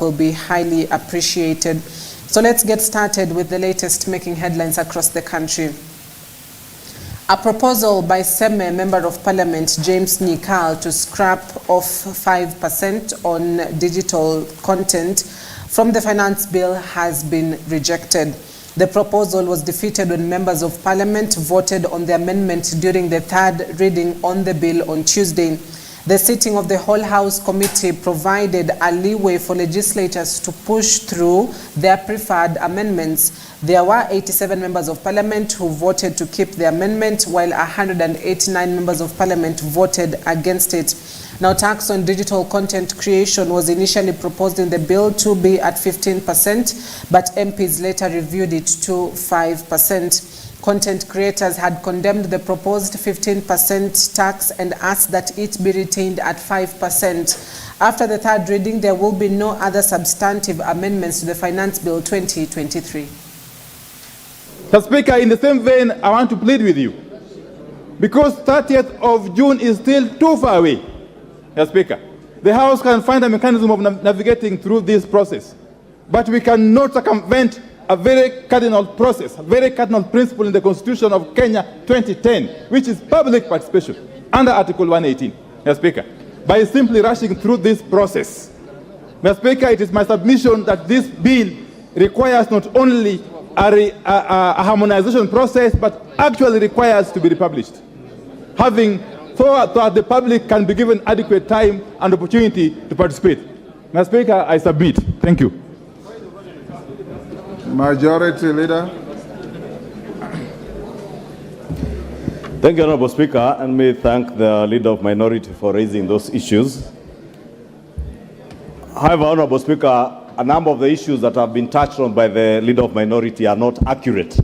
will be highly appreciated. So let's get started with the latest making headlines across the country. A proposal by Seme Member of Parliament James Nyikal to scrap off 5% on digital content from the finance bill has been rejected. The proposal was defeated when members of Parliament voted on the amendment during the third reading on the bill on Tuesday. The sitting of the Whole House Committee provided a leeway for legislators to push through their preferred amendments. There were 87 members of Parliament who voted to keep the amendment, while 189 members of Parliament voted against it. Now, tax on digital content creation was initially proposed in the bill to be at 15%, but MPs later reviewed it to 5%. Content creators had condemned the proposed 15% tax and asked that it be retained at 5%. After the third reading, there will be no other substantive amendments to the Finance Bill 2023. Mr. Speaker, in the same vein, I want to plead with you, because 30th of June is still too far away. Mr. Speaker, the House can find a mechanism of navigating through this process, but we cannot circumvent a very cardinal process, a very cardinal principle in the Constitution of Kenya 2010, which is public participation under Article 118, Mr. Speaker. By simply rushing through this process, Mr. Speaker, it is my submission that this bill requires not only a harmonization process, but actually requires to be republished, so that the public can be given adequate time and opportunity to participate. Mr. Speaker, I submit. Thank you. Majority Leader. Thank you, Honorable Speaker, and may thank the Leader of Minority for raising those issues. However, Honorable Speaker, a number of the issues that have been touched on by the Leader of Minority are not accurate.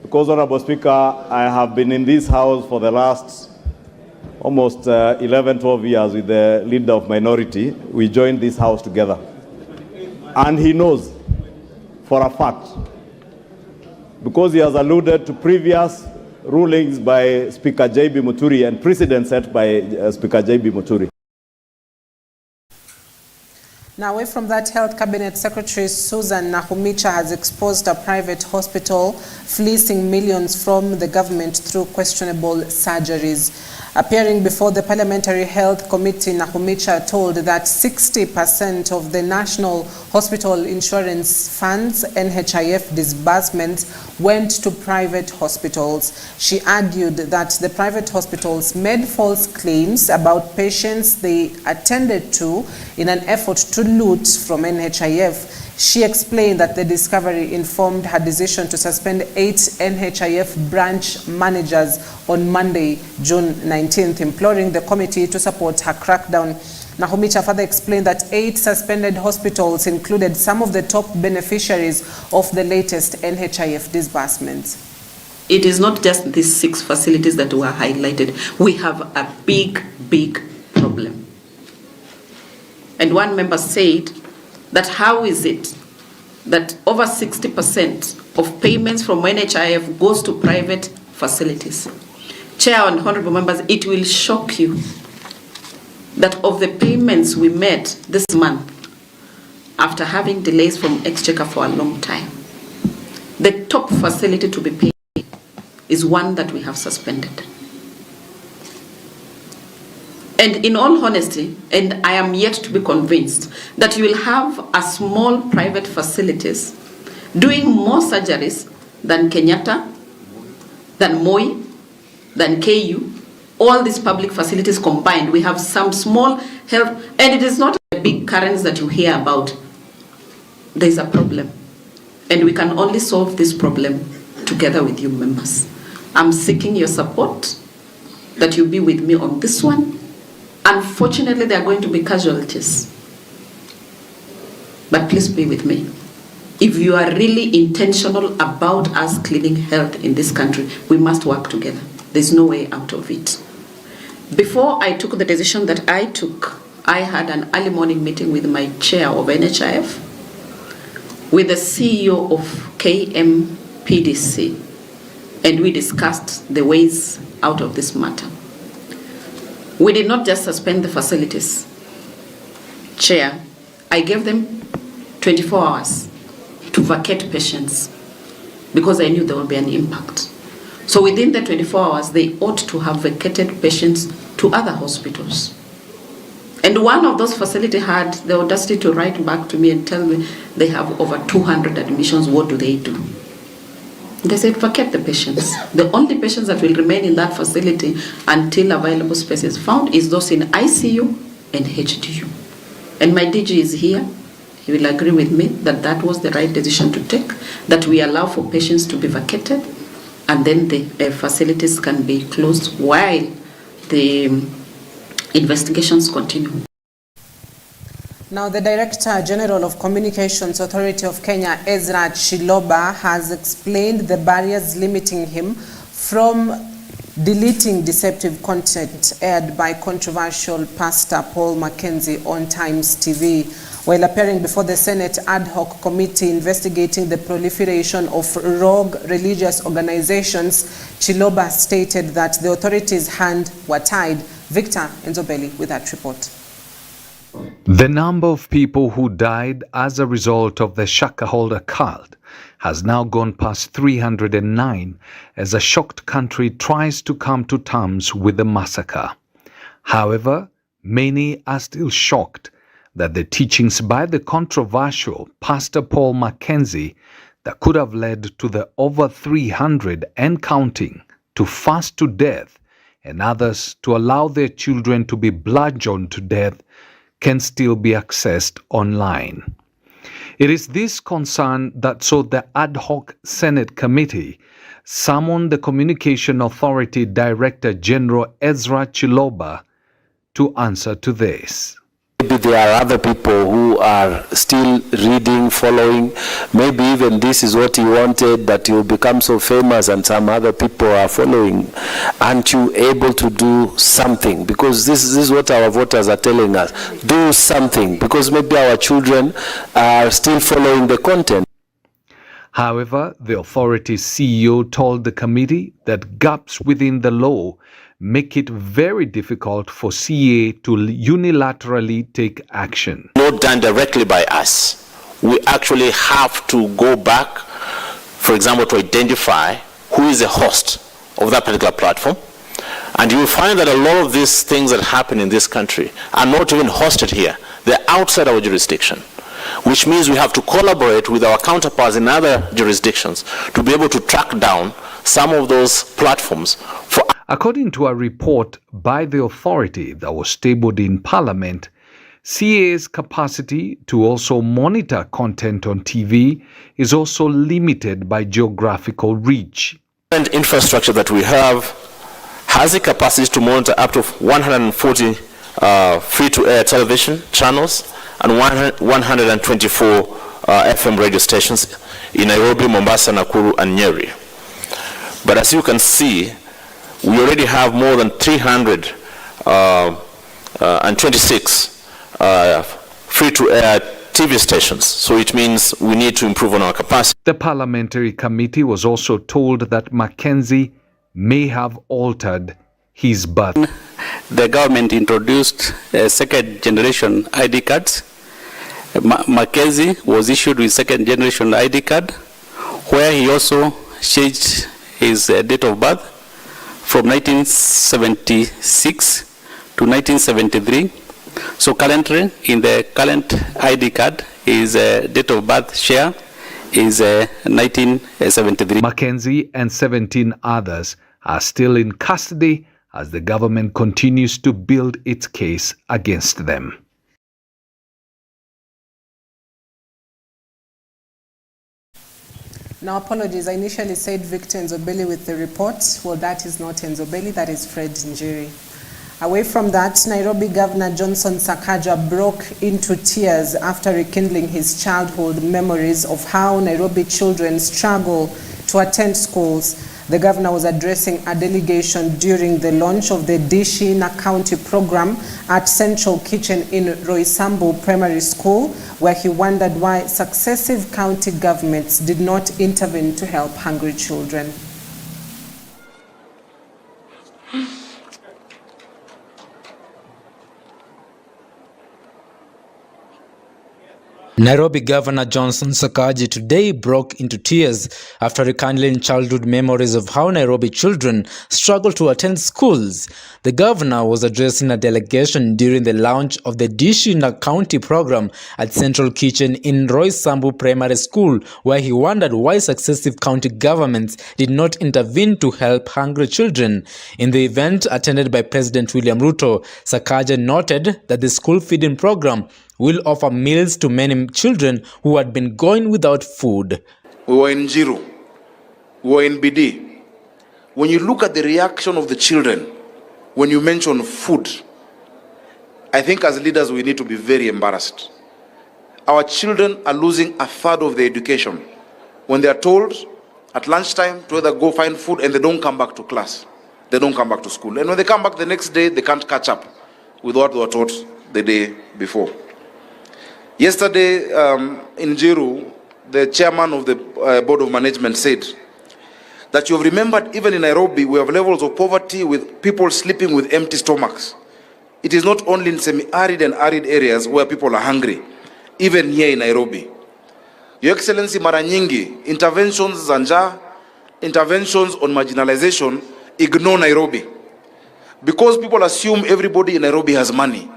Because, Honorable Speaker, I have been in this House for the last almost 11, 12 years with the Leader of Minority. We joined this House together. And he knows for a fact, because he has alluded to previous rulings by Speaker J.B. Muturi and precedents set by Speaker J.B. Muturi. Now, away from that, Health Cabinet Secretary Susan Nakhumicha has exposed a private hospital fleecing millions from the government through questionable surgeries. Appearing before the Parliamentary Health Committee, Nakhumicha told that 60% of the National Hospital Insurance Fund's NHIF disbursements went to private hospitals. She argued that the private hospitals made false claims about patients they attended to in an effort to loot from NHIF. She explained that the discovery informed her decision to suspend 8 NHIF branch managers on Monday, June 19th, imploring the committee to support her crackdown. Nakhumicha further explained that 8 suspended hospitals included some of the top beneficiaries of the latest NHIF disbursements. It is not just these 6 facilities that were highlighted. We have a big problem. And one member said that how is it that over 60% of payments from NHIF goes to private facilities? Chair and honorable members, it will shock you that of the payments we made this month, after having delays from Exchequer for a long time, the top facility to be paid is one that we have suspended. And in all honesty, and I am yet to be convinced, that you will have a small private facilities doing more surgeries than Kenyatta, than Moi, than KU, all these public facilities combined. We have some small health, and it is not the big currents that you hear about. There is a problem, and we can only solve this problem together with you members. I'm seeking your support, that you be with me on this one. Unfortunately, there are going to be casualties. But please be with me. If you are really intentional about us cleaning health in this country, we must work together. There's no way out of it. Before I took the decision that I took, I had an early morning meeting with my chair of NHIF, with the CEO of KMPDC, and we discussed the ways out of this matter. We did not just suspend the facilities, Chair. I gave them 24 hours to vacate patients because I knew there would be an impact. So within the 24 hours, they ought to have vacated patients to other hospitals. And one of those facilities had the audacity to write back to me and tell me they have over 200 admissions. What do? They said, vacate the patients. The only patients that will remain in that facility until available space is found is those in ICU and HDU. And my DG is here. He will agree with me that that was the right decision to take, that we allow for patients to be vacated, and then the facilities can be closed while the investigations continue. Now, the Director General of Communications Authority of Kenya, Ezra Chiloba, has explained the barriers limiting him from deleting deceptive content aired by controversial Pastor Paul Mackenzie on Times TV. While appearing before the Senate ad hoc committee investigating the proliferation of rogue religious organizations, Chiloba stated that the authorities' hands were tied. Victor Nzobeli with that report. The number of people who died as a result of the Shakaholder cult has now gone past 309 as a shocked country tries to come to terms with the massacre. However, many are still shocked that the teachings by the controversial Pastor Paul Mackenzie that could have led to the over 300 and counting to fast to death and others to allow their children to be bludgeoned to death can still be accessed online. It is this concern that saw the ad hoc Senate committee summon the Communication Authority Director General Ezra Chiloba to answer to this. Maybe there are other people who are still reading, following. Maybe even this is what he wanted, that he will become so famous and some other people are following. Aren't you able to do something? Because this is what our voters are telling us. Do something, because maybe our children are still following the content. However, the authority's CEO told the committee that gaps within the law make it very difficult for CA to unilaterally take action. Not done directly by us. We actually have to go back, for example, to identify who is the host of that particular platform. And you will find that a lot of these things that happen in this country are not even hosted here. They're outside our jurisdiction, which means we have to collaborate with our counterparts in other jurisdictions to be able to track down some of those platforms. According to a report by the authority that was tabled in Parliament, CA's capacity to also monitor content on TV is also limited by geographical reach. The infrastructure that we have has the capacity to monitor up to 140 free-to-air television channels and 124 FM radio stations in Nairobi, Mombasa, Nakuru, and Nyeri. But as you can see, we already have more than 326 free-to-air TV stations. So it means we need to improve on our capacity. The parliamentary committee was also told that Mackenzie may have altered his birth. The government introduced second-generation ID cards. Mackenzie was issued with second-generation ID card, where he also changed his date of birth from 1976 to 1973. So currently, in the current ID card, his date of birth share is 1973. Mackenzie and 17 others are still in custody as the government continues to build its case against them. Now, apologies. I initially said Victor Nzobeli with the report. Well, that is not Nzobeli, that is Fred Njiri. Away from that, Nairobi Governor Johnson Sakaja broke into tears after rekindling his childhood memories of how Nairobi children struggle to attend schools. The governor was addressing a delegation during the launch of the Dishina County program at Central Kitchen in Roysambu Primary School, where he wondered why successive county governments did not intervene to help hungry children. Nairobi Governor Johnson Sakaja today broke into tears after rekindling childhood memories of how Nairobi children struggle to attend schools. The governor was addressing a delegation during the launch of the Dish in a County program at Central Kitchen in Roysambu Primary School, where he wondered why successive county governments did not intervene to help hungry children. In the event attended by President William Ruto, Sakaja noted that the school feeding program will offer meals to many children who had been going without food. We were in Jiru, we were in BD. When you look at the reaction of the children, when you mention food, I think as leaders we need to be very embarrassed. Our children are losing a third of their education when they are told at lunchtime to either go find food and they don't come back to class. They don't come back to school. And when they come back the next day, they can't catch up with what they were taught the day before. Yesterday in Jiru, the chairman of the board of management said that you have remembered even in Nairobi we have levels of poverty with people sleeping with empty stomachs. It is not only in semi-arid and arid areas where people are hungry, even here in Nairobi. Your Excellency, mara nyingi, interventions za njaa, interventions on marginalization ignore Nairobi. Because people assume everybody in Nairobi has money.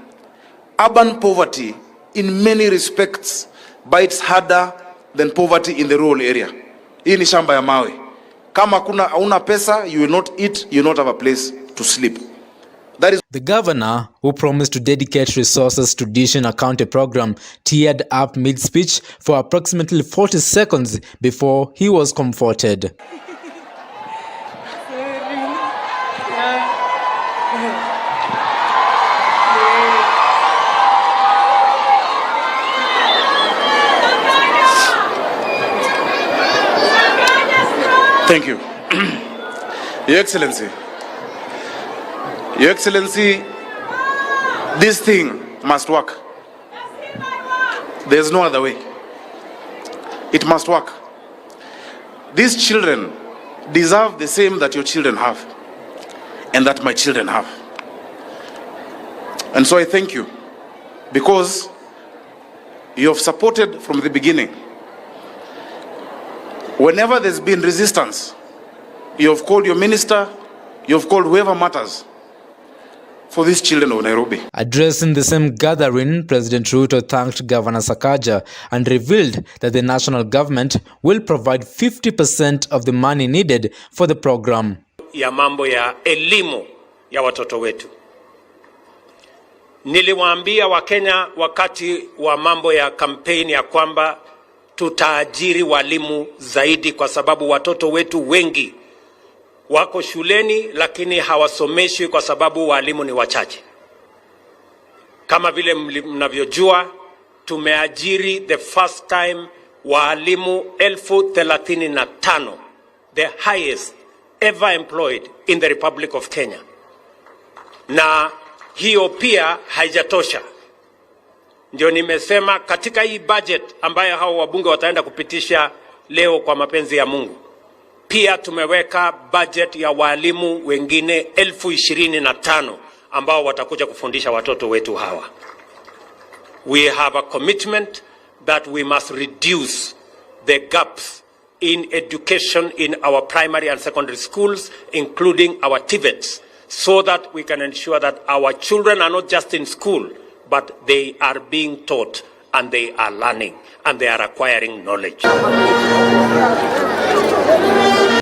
Urban poverty in many respects bites harder than poverty in the rural area. Hii ni shamba ya mawe. Kama hauna pesa, you will not eat, you will not have a place to sleep. That is the governor, who promised to dedicate resources to Dish in a County program, teared up mid-speech for approximately 40 seconds before he was comforted. Thank you. Your Excellency. Your Excellency, this thing must work. There's no other way. It must work. These children deserve the same that your children have and that my children have. And so I thank you because you have supported from the beginning. Whenever there's been resistance, you have called your minister, you have called whoever matters for these children of Nairobi. Addressing the same gathering, President Ruto thanked Governor Sakaja and revealed that the national government will provide 50% of the money needed for the program. Ya mambo ya elimu ya watoto wetu. Niliwaambia Wakenya wakati wa mambo ya kampeni ya kwamba tutaajiri walimu zaidi kwa sababu watoto wetu wengi wako shuleni lakini hawasomeshwi kwa sababu walimu ni wachache. Kama vile mnavyojua, tumeajiri the first time walimu 35,000, the highest ever employed in the Republic of Kenya. Na hiyo pia haijatosha. Ndio nimesema katika hii budget ambayo hao wabunge wataenda kupitisha leo kwa mapenzi ya Mungu, pia tumeweka budget ya walimu wengine 25,000 ambao watakuja kufundisha watoto wetu hawa. We have a commitment that we must reduce the gaps in education in our primary and secondary schools, including our TVETs, so that we can ensure that our children are not just in school, but they are being taught and they are learning and they are acquiring knowledge.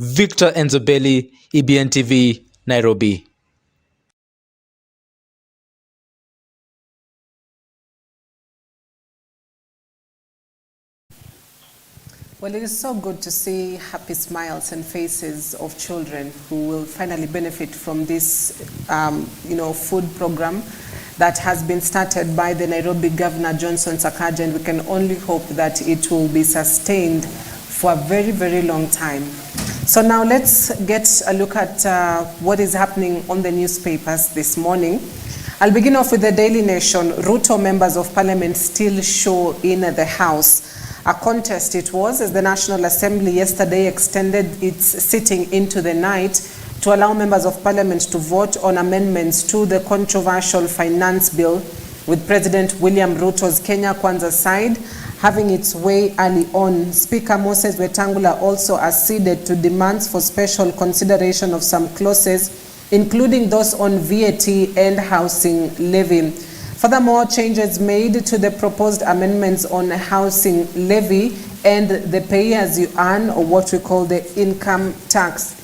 Victor Enzobeli, EBN TV, Nairobi. Well, it is so good to see happy smiles and faces of children who will finally benefit from this, food program that has been started by the Nairobi Governor Johnson Sakaja, and we can only hope that it will be sustained for a very, very long time. So now let's get a look at what is happening on the newspapers this morning. I'll begin off with the Daily Nation. Ruto members of parliament still show in the House. A contest it was as the National Assembly yesterday extended its sitting into the night to allow members of parliament to vote on amendments to the controversial finance bill, with President William Ruto's Kenya Kwanza side having its way early on. Speaker Moses Wetangula also acceded to demands for special consideration of some clauses, including those on VAT and housing levy. Furthermore, changes made to the proposed amendments on housing levy and the pay-as-you-earn, or what we call the income tax.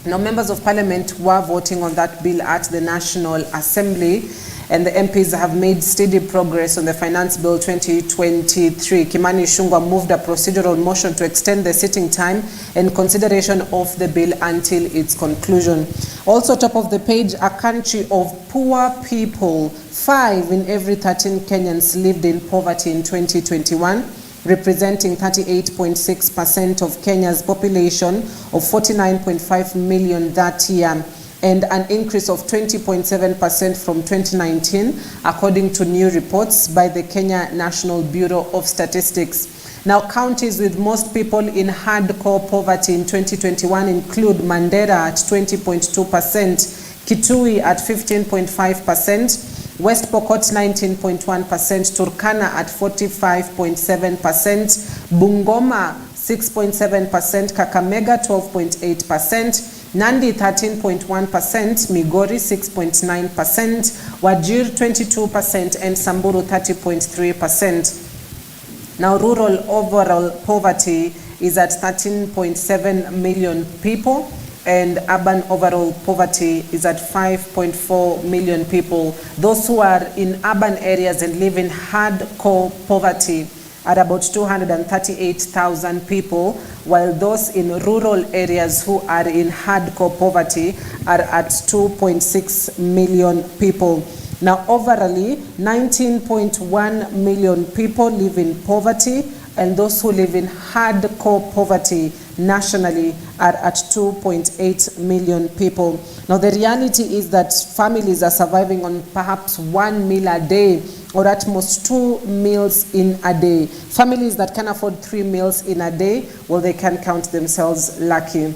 Now, members of parliament were voting on that bill at the National Assembly, and the MPs have made steady progress on the Finance Bill 2023. Kimani Ichung'wah moved a procedural motion to extend the sitting time and consideration of the bill until its conclusion. Also, top of the page, a country of poor people. 5 in every 13 Kenyans lived in poverty in 2021, representing 38.6% of Kenya's population of 49.5 million that year, and an increase of 20.7% from 2019, according to new reports by the Kenya National Bureau of Statistics. Now, counties with most people in hardcore poverty in 2021 include Mandera at 20.2%, Kitui at 15.5%, West Pokot 19.1%, Turkana at 45.7%, Bungoma 6.7%, Kakamega 12.8%, Nandi 13.1%, Migori 6.9%, Wajir 22%, and Samburu 30.3%. Now, rural overall poverty is at 13.7 million people, and urban overall poverty is at 5.4 million people. Those who are in urban areas and live in hardcore poverty are about 238,000 people, while those in rural areas who are in hardcore poverty are at 2.6 million people. Now, overall, 19.1 million people live in poverty, and those who live in hardcore poverty nationally are at 2.8 million people. Now, the reality is that families are surviving on perhaps 1 meal a day, or at most 2 meals in a day. Families that can afford 3 meals in a day, well, they can count themselves lucky.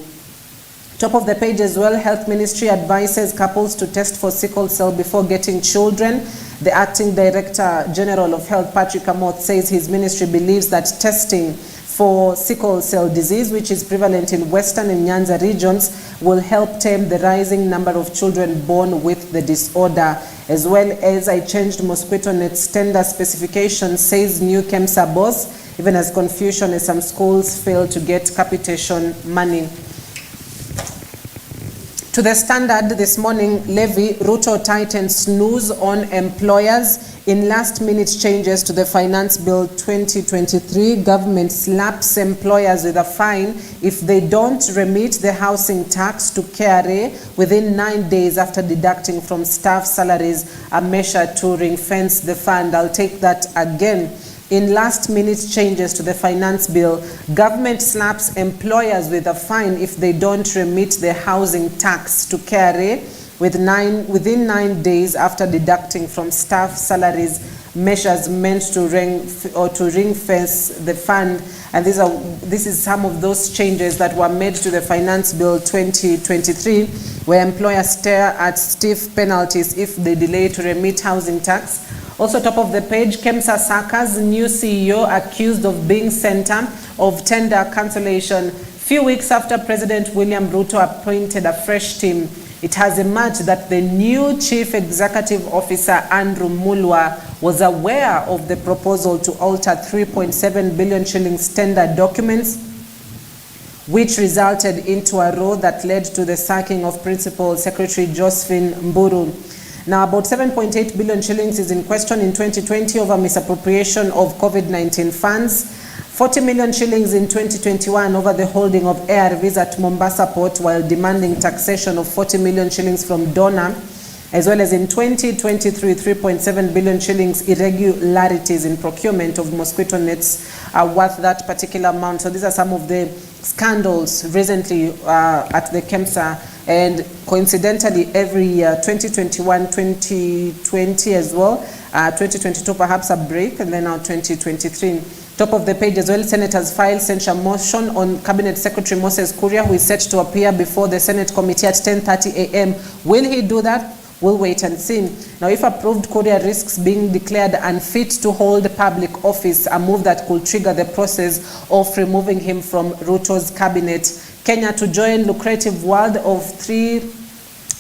Top of the page as well, Health Ministry advises couples to test for sickle cell before getting children. The Acting Director General of Health, Patrick Amoth, says his ministry believes that testing for sickle cell disease, which is prevalent in Western and Nyanza regions, will help tame the rising number of children born with the disorder. As well as I changed mosquito net's tender specifications, says new KEMSA boss, even as confusion as some schools fail to get capitation money. To the Standard this morning, Levy, Ruto tightens snooze on employers. In last-minute changes to the Finance Bill 2023, government slaps employers with a fine if they don't remit the housing tax to KRA within 9 days after deducting from staff salaries, a measure to ring-fence the fund. I'll take that again. In last-minute changes to the Finance Bill, government slaps employers with a fine if they don't remit the housing tax to KRA within 9 days after deducting from staff salaries, measures meant to ring-fence the fund. And this is some of those changes that were made to the Finance Bill 2023, where employers stare at stiff penalties if they delay to remit housing tax. Also, top of the page, KEMSA Saka's new CEO accused of being center of tender cancellation. Few weeks after President William Ruto appointed a fresh team, it has emerged that the new Chief Executive Officer, Andrew Mulwa, was aware of the proposal to alter 3.7 billion shillings tender documents, which resulted into a row that led to the sacking of Principal Secretary Josephine Mburu. Now, about 7.8 billion shillings is in question in 2020 over misappropriation of COVID-19 funds, 40 million shillings in 2021 over the holding of ARVs at Mombasa Port while demanding taxation of 40 million shillings from donor, as well as in 2023, 3.7 billion shillings irregularities in procurement of mosquito nets are worth that particular amount. So these are some of the scandals recently at the KEMSA, and coincidentally every year, 2021, 2020 as well, 2022 perhaps a break, and then now 2023. Top of the page as well, senators filed censure motion on Cabinet Secretary Moses Kuria, who is set to appear before the Senate committee at 10:30 a.m. Will he do that? We'll wait and see. Now, if approved, Kuria risks being declared unfit to hold public office, a move that could trigger the process of removing him from Ruto's cabinet. Kenya to join lucrative world of 3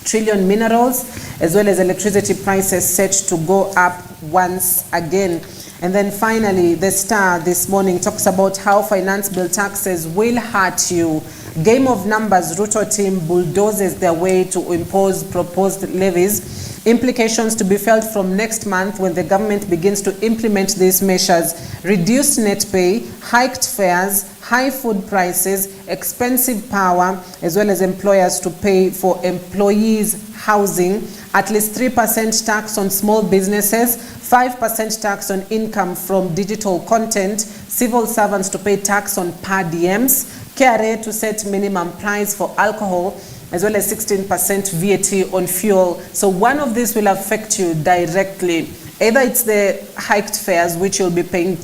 trillion minerals, as well as electricity prices set to go up once again. And then finally, the Star this morning talks about how finance bill taxes will hurt you. Game of numbers, Ruto team bulldozes their way to impose proposed levies. Implications to be felt from next month when the government begins to implement these measures. Reduced net pay, hiked fares, high food prices, expensive power, as well as employers to pay for employees' housing, at least 3% tax on small businesses, 5% tax on income from digital content, civil servants to pay tax on per diems, KRA to set minimum price for alcohol, as well as 16% VAT on fuel. So one of these will affect you directly. Either it's the hiked fares, which you'll be paying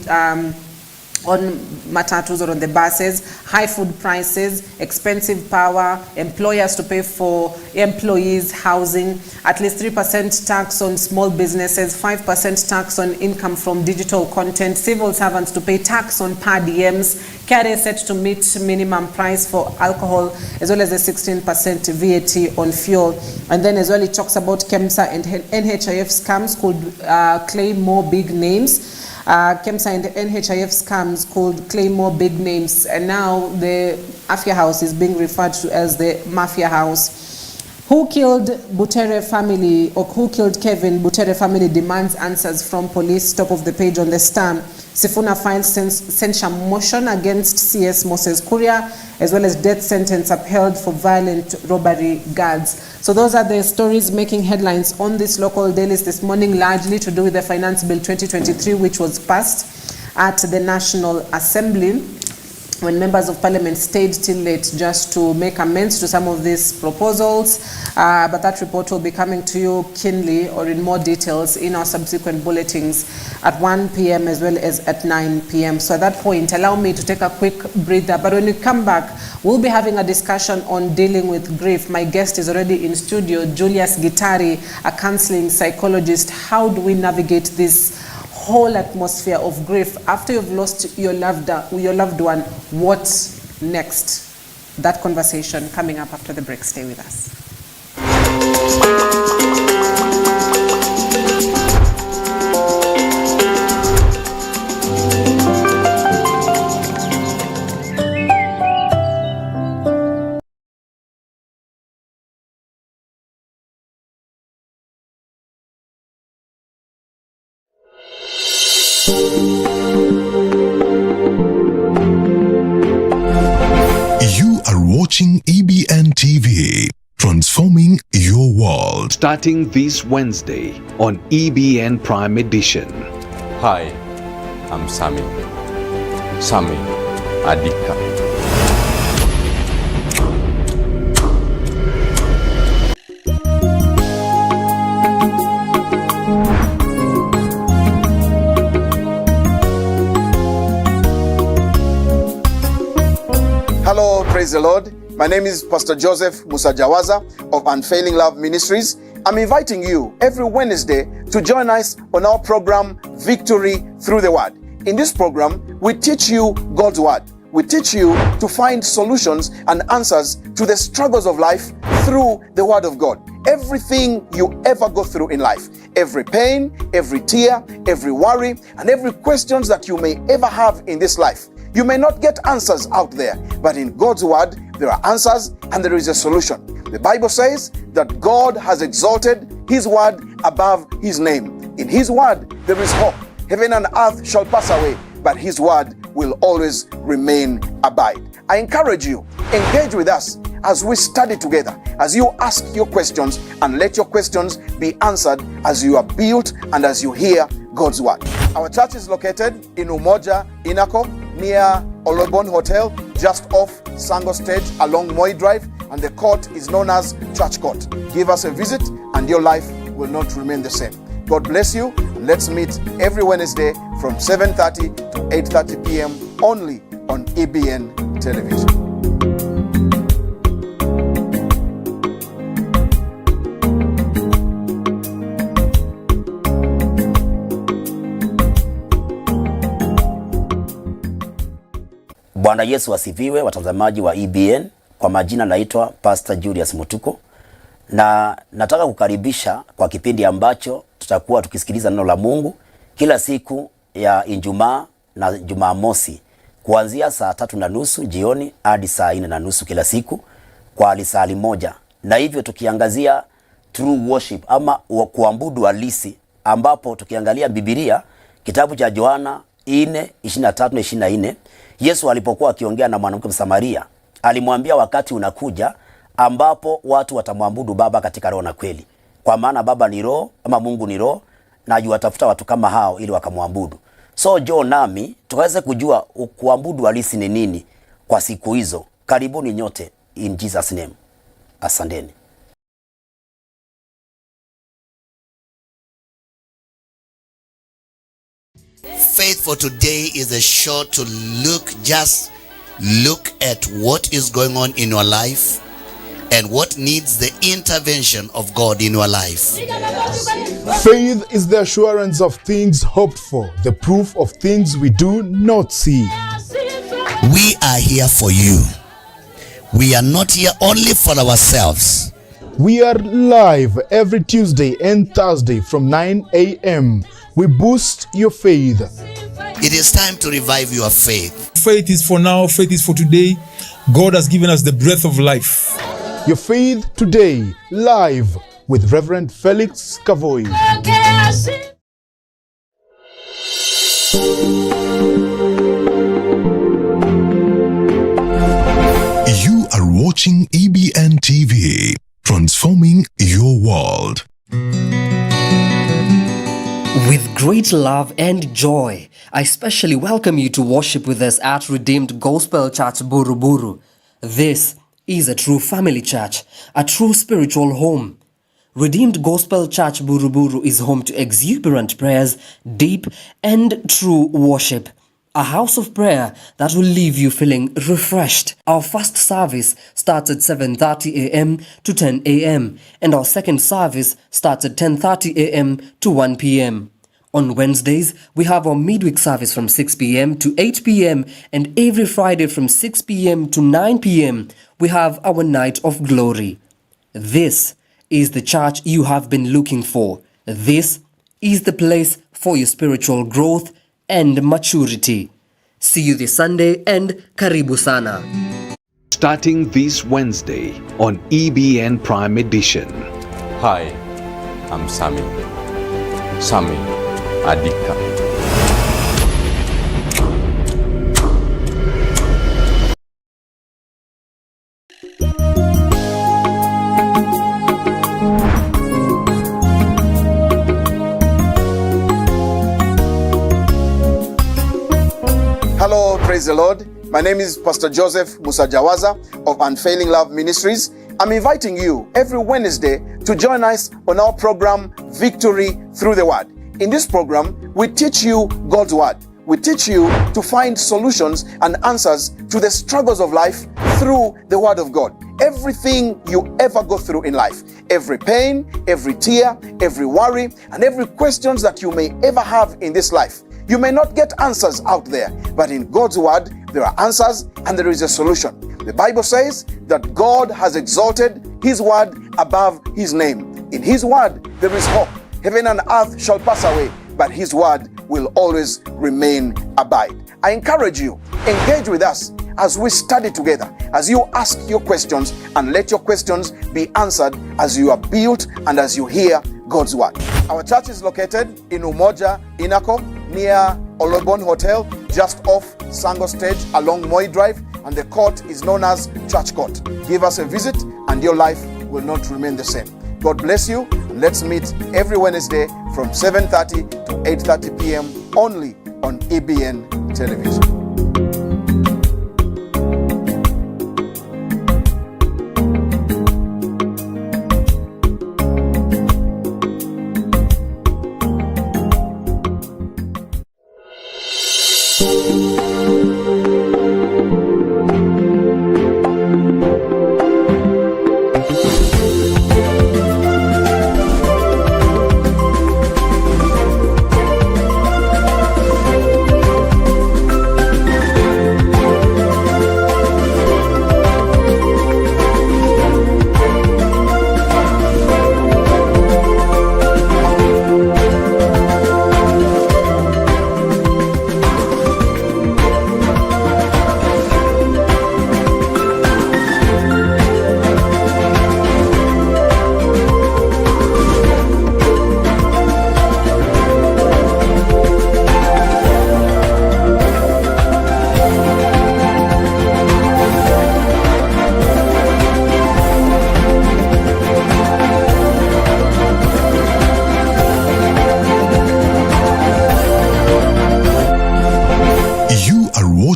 on matatus or on the buses, high food prices, expensive power, employers to pay for employees' housing, at least 3% tax on small businesses, 5% tax on income from digital content, civil servants to pay tax on per diems, KRA set to meet minimum price for alcohol, as well as a 16% VAT on fuel. And then as well, it talks about KEMSA and NHIF scams could claim more big names. KEMSA and NHIF scams could claim more big names, and now the Afya House is being referred to as the Mafia House. Who killed Butere family, or who killed Kevin Butere family, demands answers from police. Top of the page on the Star. Sifuna files censure motion against CS Moses Kuria, as well as death sentence upheld for violent robbery guards. So those are the stories making headlines on this local dailies this morning, largely to do with the Finance Bill 2023, which was passed at the National Assembly, when members of parliament stayed till late just to make amends to some of these proposals. But that report will be coming to you keenly or in more details in our subsequent bulletins at 1 p.m. as well as at 9 p.m. So at that point, allow me to take a quick breather. But when we come back, we'll be having a discussion on dealing with grief. My guest is already in studio, Julius Gitari, a counseling psychologist. How do we navigate this whole atmosphere of grief after you've lost your loved one? What's next? That conversation coming up after the break. Stay with us. You are watching EBN TV, transforming your world. Starting this Wednesday on EBN Prime Edition. Hi, I'm Sami Adika. Hello, praise the Lord. My name is Pastor Joseph Musajawaza of Unfailing Love Ministries. I'm inviting you every Wednesday to join us on our program, Victory Through the Word. In this program, we teach you God's Word. We teach you to find solutions and answers to the struggles of life through the Word of God. Everything you ever go through in life, every pain, every tear, every worry, and every questions that you may ever have in this life. You may not get answers out there, but in God's Word, there are answers and there is a solution. The Bible says that God has exalted His Word above His name. In His Word, there is hope. Heaven and earth shall pass away, but His Word will always remain abide. I encourage you, engage with us as we study together, as you ask your questions, and let your questions be answered as you are built and as you hear God's Word. Our church is located in Umoja, Inako, near Olobon Hotel, just off Sango Stage along Moi Drive, and the court is known as Church Court. Give us a visit and your life will not remain the same. God bless you. Let's meet every Wednesday from 7:30 to 8:30 p.m. only on EBN Television. Bwana Yesu asifiwe, watazamaji wa EBN. Kwa majina naitwa Pastor Julius Mutuko, na nataka kukaribisha kwa kipindi ambacho tutakuwa tukisikiliza neno la Mungu kila siku ya Ijumaa na Jumamosi kuanzia saa 3:30 jioni hadi saa 4:30 kila siku kwa lisali moja, na hivyo tukiangazia true worship ama kuabudu halisi, ambapo tukiangalia Biblia kitabu cha Yohana 4:23-24, Yesu alipokuwa akiongea na mwanamke Msamaria alimwambia wakati unakuja ambapo watu watamwabudu Baba katika roho na kweli, kwa maana Baba ni roho ama Mungu ni roho, na yuwatafuta watu kama hao ili wakamwabudu. So John nami tukaweze kujua kuabudu halisi ni nini kwa siku hizo. Karibuni nyote in Jesus name. Asanteni. Faith for today is a show to look at what is going on in your life and what needs the intervention of God in your life. Faith is the assurance of things hoped for, the proof of things we do not see. We are here for you. We are not here only for ourselves. We are live every Tuesday and Thursday from 9 a.m. We boost your faith. It is time to revive your faith. Faith is for now, faith is for today. God has given us the breath of life. Your faith today, live with Reverend Felix Kavoy. You are watching EBN TV, transforming your world. With great love and joy, I especially welcome you to worship with us at Redeemed Gospel Church Buruburu. This is a true family church, a true spiritual home. Redeemed Gospel Church Buruburu is home to exuberant prayers, deep and true worship. A house of prayer that will leave you feeling refreshed. Our first service starts at 7:30 a.m. to 10 a.m. and our second service starts at 10:30 a.m. to 1 p.m. On Wednesdays, we have our midweek service from 6 p.m. to 8 p.m. and every Friday from 6 p.m. to 9 p.m. we have our Night of Glory. This is the church you have been looking for. This is the place for your spiritual growth and maturity. See you this Sunday and karibu sana. Starting this Wednesday on EBN Prime Edition. Hi, I'm Sami Adika. Hello, praise the Lord. My name is Pastor Joseph Musajawaza of Unfailing Love Ministries. I'm inviting you every Wednesday to join us on our program, Victory Through the Word. In this program, we teach you God's Word. We teach you to find solutions and answers to the struggles of life through the Word of God. Everything you ever go through in life, every pain, every tear, every worry, and every questions that you may ever have in this life. You may not get answers out there, but in God's Word, there are answers and there is a solution. The Bible says that God has exalted His Word above His name. In His Word, there is hope. Heaven and earth shall pass away, but His Word will always remain abide. I encourage you, engage with us as we study together, as you ask your questions, and let your questions be answered as you are built and as you hear God's Word. Our church is located in Umoja, Inako, near Olobon Hotel, just off Sango Stage along Moi Drive, and the court is known as Church Court. Give us a visit and your life will not remain the same. God bless you. Let's meet every Wednesday from 7:30 to 8:30 p.m. only on EBN Television.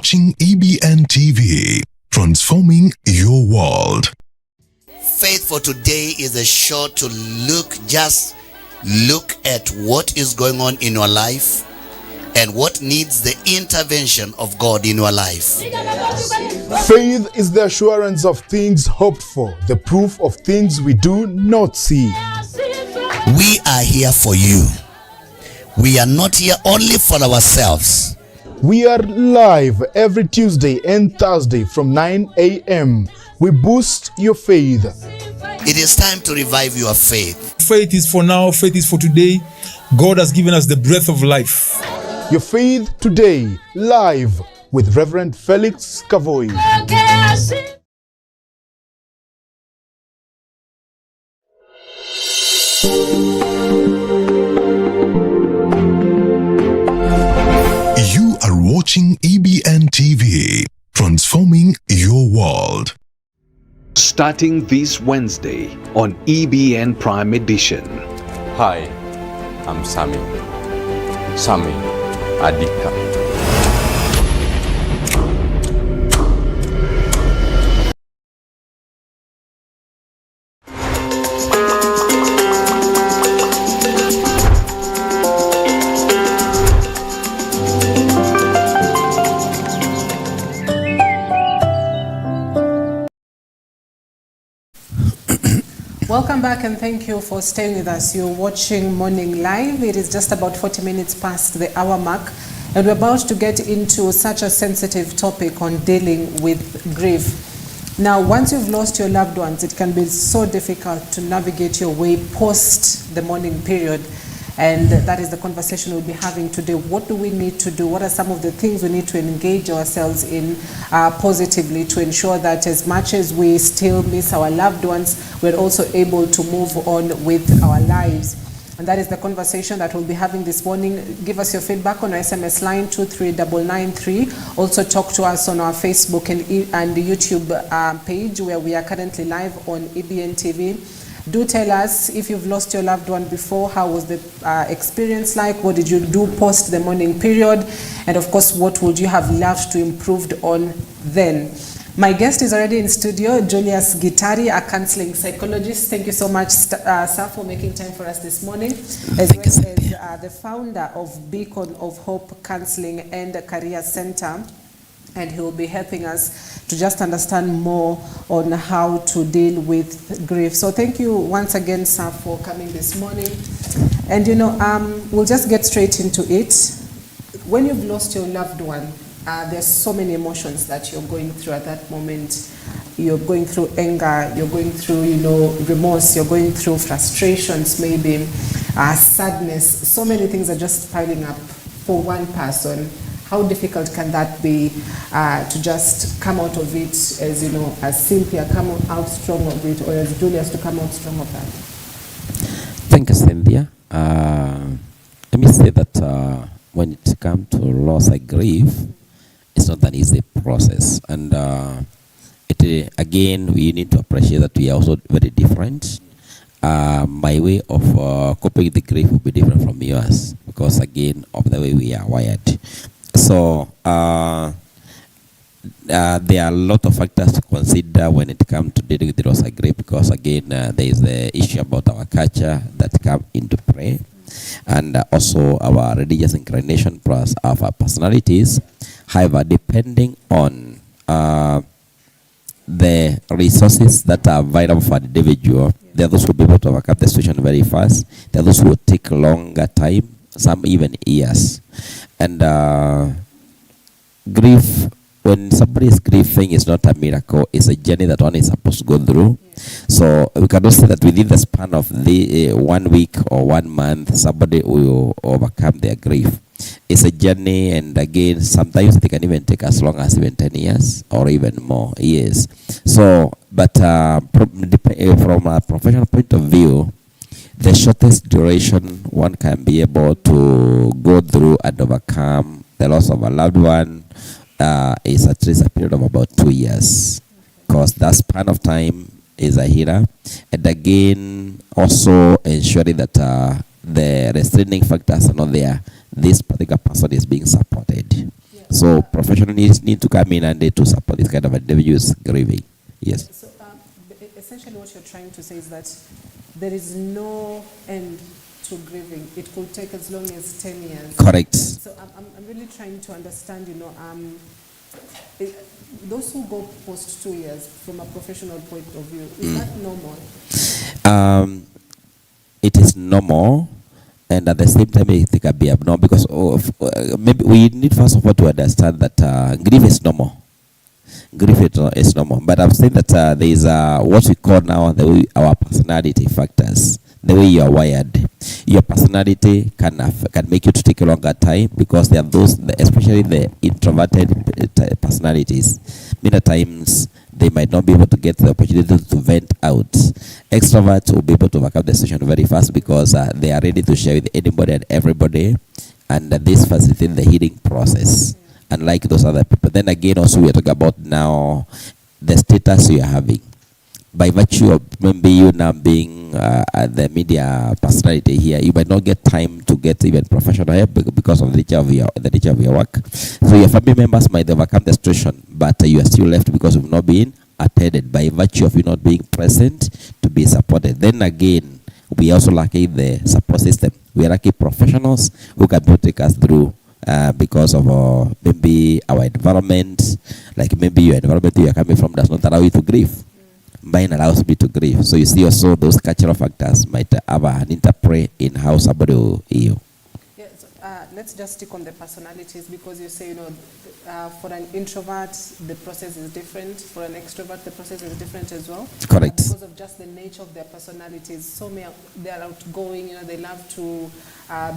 watching EBN TV, transforming your world. Faith for today is a show to look at what is going on in your life and what needs the intervention of God in your life. Faith is the assurance of things hoped for, the proof of things we do not see. We are here for you. We are not here only for ourselves. We are live every Tuesday and Thursday from 9 a.m. We boost your faith. It is time to revive your faith. Faith is for now, faith is for today. God has given us the breath of life. Your faith today, live with Reverend Felix Kavoi. You are watching EBN TV, transforming your world. Starting this Wednesday on EBN Prime Edition. Hi, I'm Sami Adika. Welcome back and thank you for staying with us. You're watching Morning Live. It is just about 40 minutes past the hour mark and we're about to get into such a sensitive topic on dealing with grief. Now, once you've lost your loved ones, it can be so difficult to navigate your way post the mourning period. And that is the conversation we'll be having today. What do we need to do? What are some of the things we need to engage ourselves in positively to ensure that as much as we still miss our loved ones, we're also able to move on with our lives? And that is the conversation that we'll be having this morning. Give us your feedback on our SMS line 23993. Also talk to us on our Facebook and the YouTube page where we are currently live on EBN TV. Do tell us if you've lost your loved one before, how was the experience like? What did you do post the mourning period? And of course, what would you have loved to improve on then? My guest is already in studio, Julius Gitari, a counseling psychologist. Thank you so much, sir, for making time for us this morning. As well as the founder of Beacon of Hope Counseling and Career Center. And he will be helping us to just understand more on how to deal with grief. So thank you once again, sir, for coming this morning. And we'll just get straight into it. When you've lost your loved one, there's so many emotions that you're going through at that moment. You're going through anger, you're going through, remorse, you're going through frustrations, maybe sadness. So many things are just piling up for one person. How difficult can that be to just come out of it, as Cynthia come out strong of it, or as Julius to come out strong of that? Thank you, Cynthia. Let me say that when it comes to loss and grief, it's not an easy process. And again, we need to appreciate that we are also very different. My way of coping with the grief will be different from yours because, again, of the way we are wired. So there are a lot of factors to consider when it comes to dealing with the loss of grief because, again, there is the issue about our culture that come into play and also our religious inclination plus of our personalities. However, depending on the resources that are available for the individual, there are those who will be able to overcome the situation very fast. There are those who will take longer time, some even years. And grief, when somebody is grieving, is not a miracle. It's a journey that one is supposed to go through. So we cannot say that within the span of the 1 week or 1 month, somebody will overcome their grief. It's a journey, and again, sometimes they can even take as long as even 10 years or even more years. So, but from a professional point of view, the shortest duration one can be able to go through and overcome the loss of a loved one is at least a period of about 2 years, because that span of time is a healer. And again, also ensuring that the restraining factors are not there. This particular person is being supported. Yeah. So professionals need to come in and to support this kind of individuals grieving. Yes. So essentially what you're trying to say is that there is no end to grieving. It could take as long as 10 years. Correct. So I'm really trying to understand, those who go post 2 years from a professional point of view, is that normal? It is normal. And at the same time, it can be abnormal because maybe we need first of all to understand that grief is normal. Grief is normal. But I'm saying that there is what we call now our personality factors. The way you are wired, your personality can make you to take a longer time because there are those, especially the introverted personalities. Many times they might not be able to get the opportunity to vent out. Extroverts will be able to overcome the situation very fast because they are ready to share with anybody and everybody, and this facilitates the healing process. Unlike those other people. Then again, also we are talking about now the status you are having. By virtue of maybe you now being the media personality here, you might not get time to get even professional help because of the nature of your work. So your family members might overcome the situation, but you are still left because you've not been attended by virtue of you not being present to be supported. Then again, we also lack the support system. We are lacking professionals who can take us through because of maybe our environment, like maybe your environment you are coming from does not allow you to grieve. Mine allows me to grieve. So you see also those cultural factors might have an interplay in how somebody will heal. Yeah, so, let's just stick on the personalities because you say, for an introvert, the process is different. For an extrovert, the process is different as well. Correct. Because of just the nature of their personalities. So they are outgoing, they love to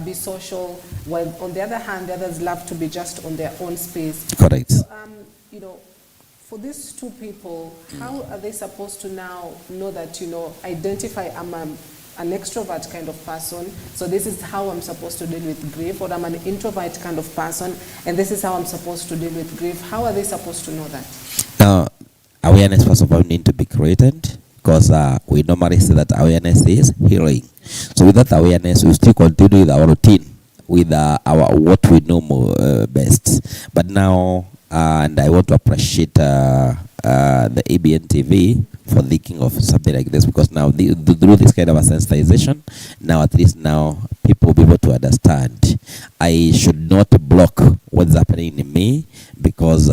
be social. While on the other hand, the others love to be just on their own space. Correct. So, for these two people, how are they supposed to now know that, identify I'm an extrovert kind of person, so this is how I'm supposed to deal with grief, or I'm an introvert kind of person, and this is how I'm supposed to deal with grief? How are they supposed to know that? Now, awareness, first of all, need to be created because we normally say that awareness is healing. So without awareness, we still continue with our routine, with our what we know best. But now, and I want to appreciate the EBN TV for thinking of something like this because now through this kind of a sensitization, now at least now people will be able to understand. I should not block what's happening in me because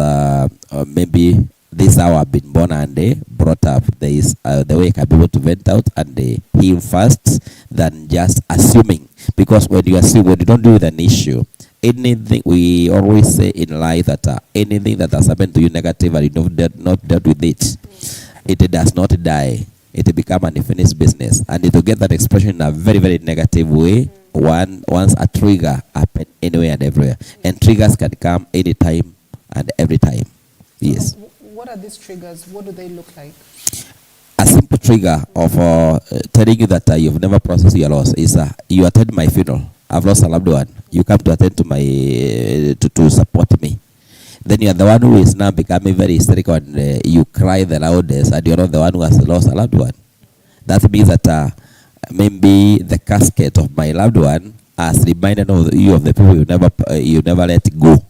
maybe this is how I've been born and brought up. There is the way I can be able to vent out and heal fast than just assuming. Because when you assume, when you don't deal with an issue, anything, we always say in life that anything that has happened to you negative and you not dealt with it, it does not die. It becomes an unfinished business. And it will get that expression in a very, very negative way once a trigger happens anywhere and everywhere. And triggers can come anytime and every time. Yes. What are these triggers? What do they look like? A simple trigger of telling you that you've never processed your loss is you attend my funeral. I've lost a loved one. You come to attend to my to support me. Then you are the one who is now becoming very hysterical and you cry the loudest, and you're not the one who has lost a loved one. That means that maybe the casket of my loved one has reminded you of the people you never let go.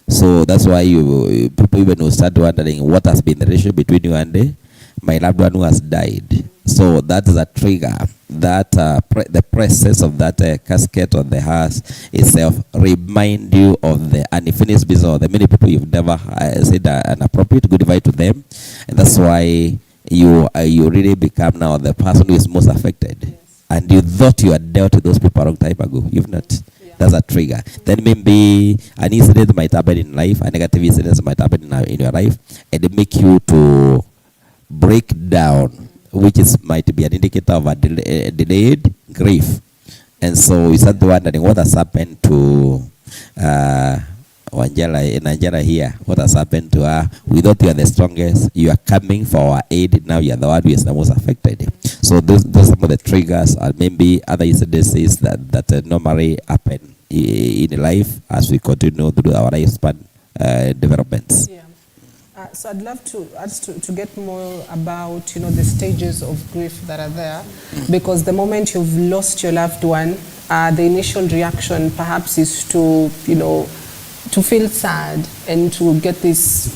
So that's why people even will start wondering what has been the relationship between you and my loved one who has died. So that is a trigger. That the presence of that casket on the hearse itself remind you of the unfinished business of the many people you've never said an appropriate goodbye to them, and that's why you really become now the person who is most affected. Yes. And you thought you had dealt with those people a long time ago. You've not. Yeah. That's a trigger. Then maybe an incident might happen in life, a negative incident might happen in your life, and it make you to break down, which might be an indicator of a delayed grief. And so you start wondering what has happened to Nanjala here. What has happened to her? We thought you are the strongest. You are coming for our aid. Now you are the one who is the most affected. So those are some of the triggers, and maybe other incidences that normally happen in life as we continue through our lifespan developments. Yeah. So I'd love to get more about the stages of grief that are there, because the moment you've lost your loved one, the initial reaction perhaps is to to feel sad and to get this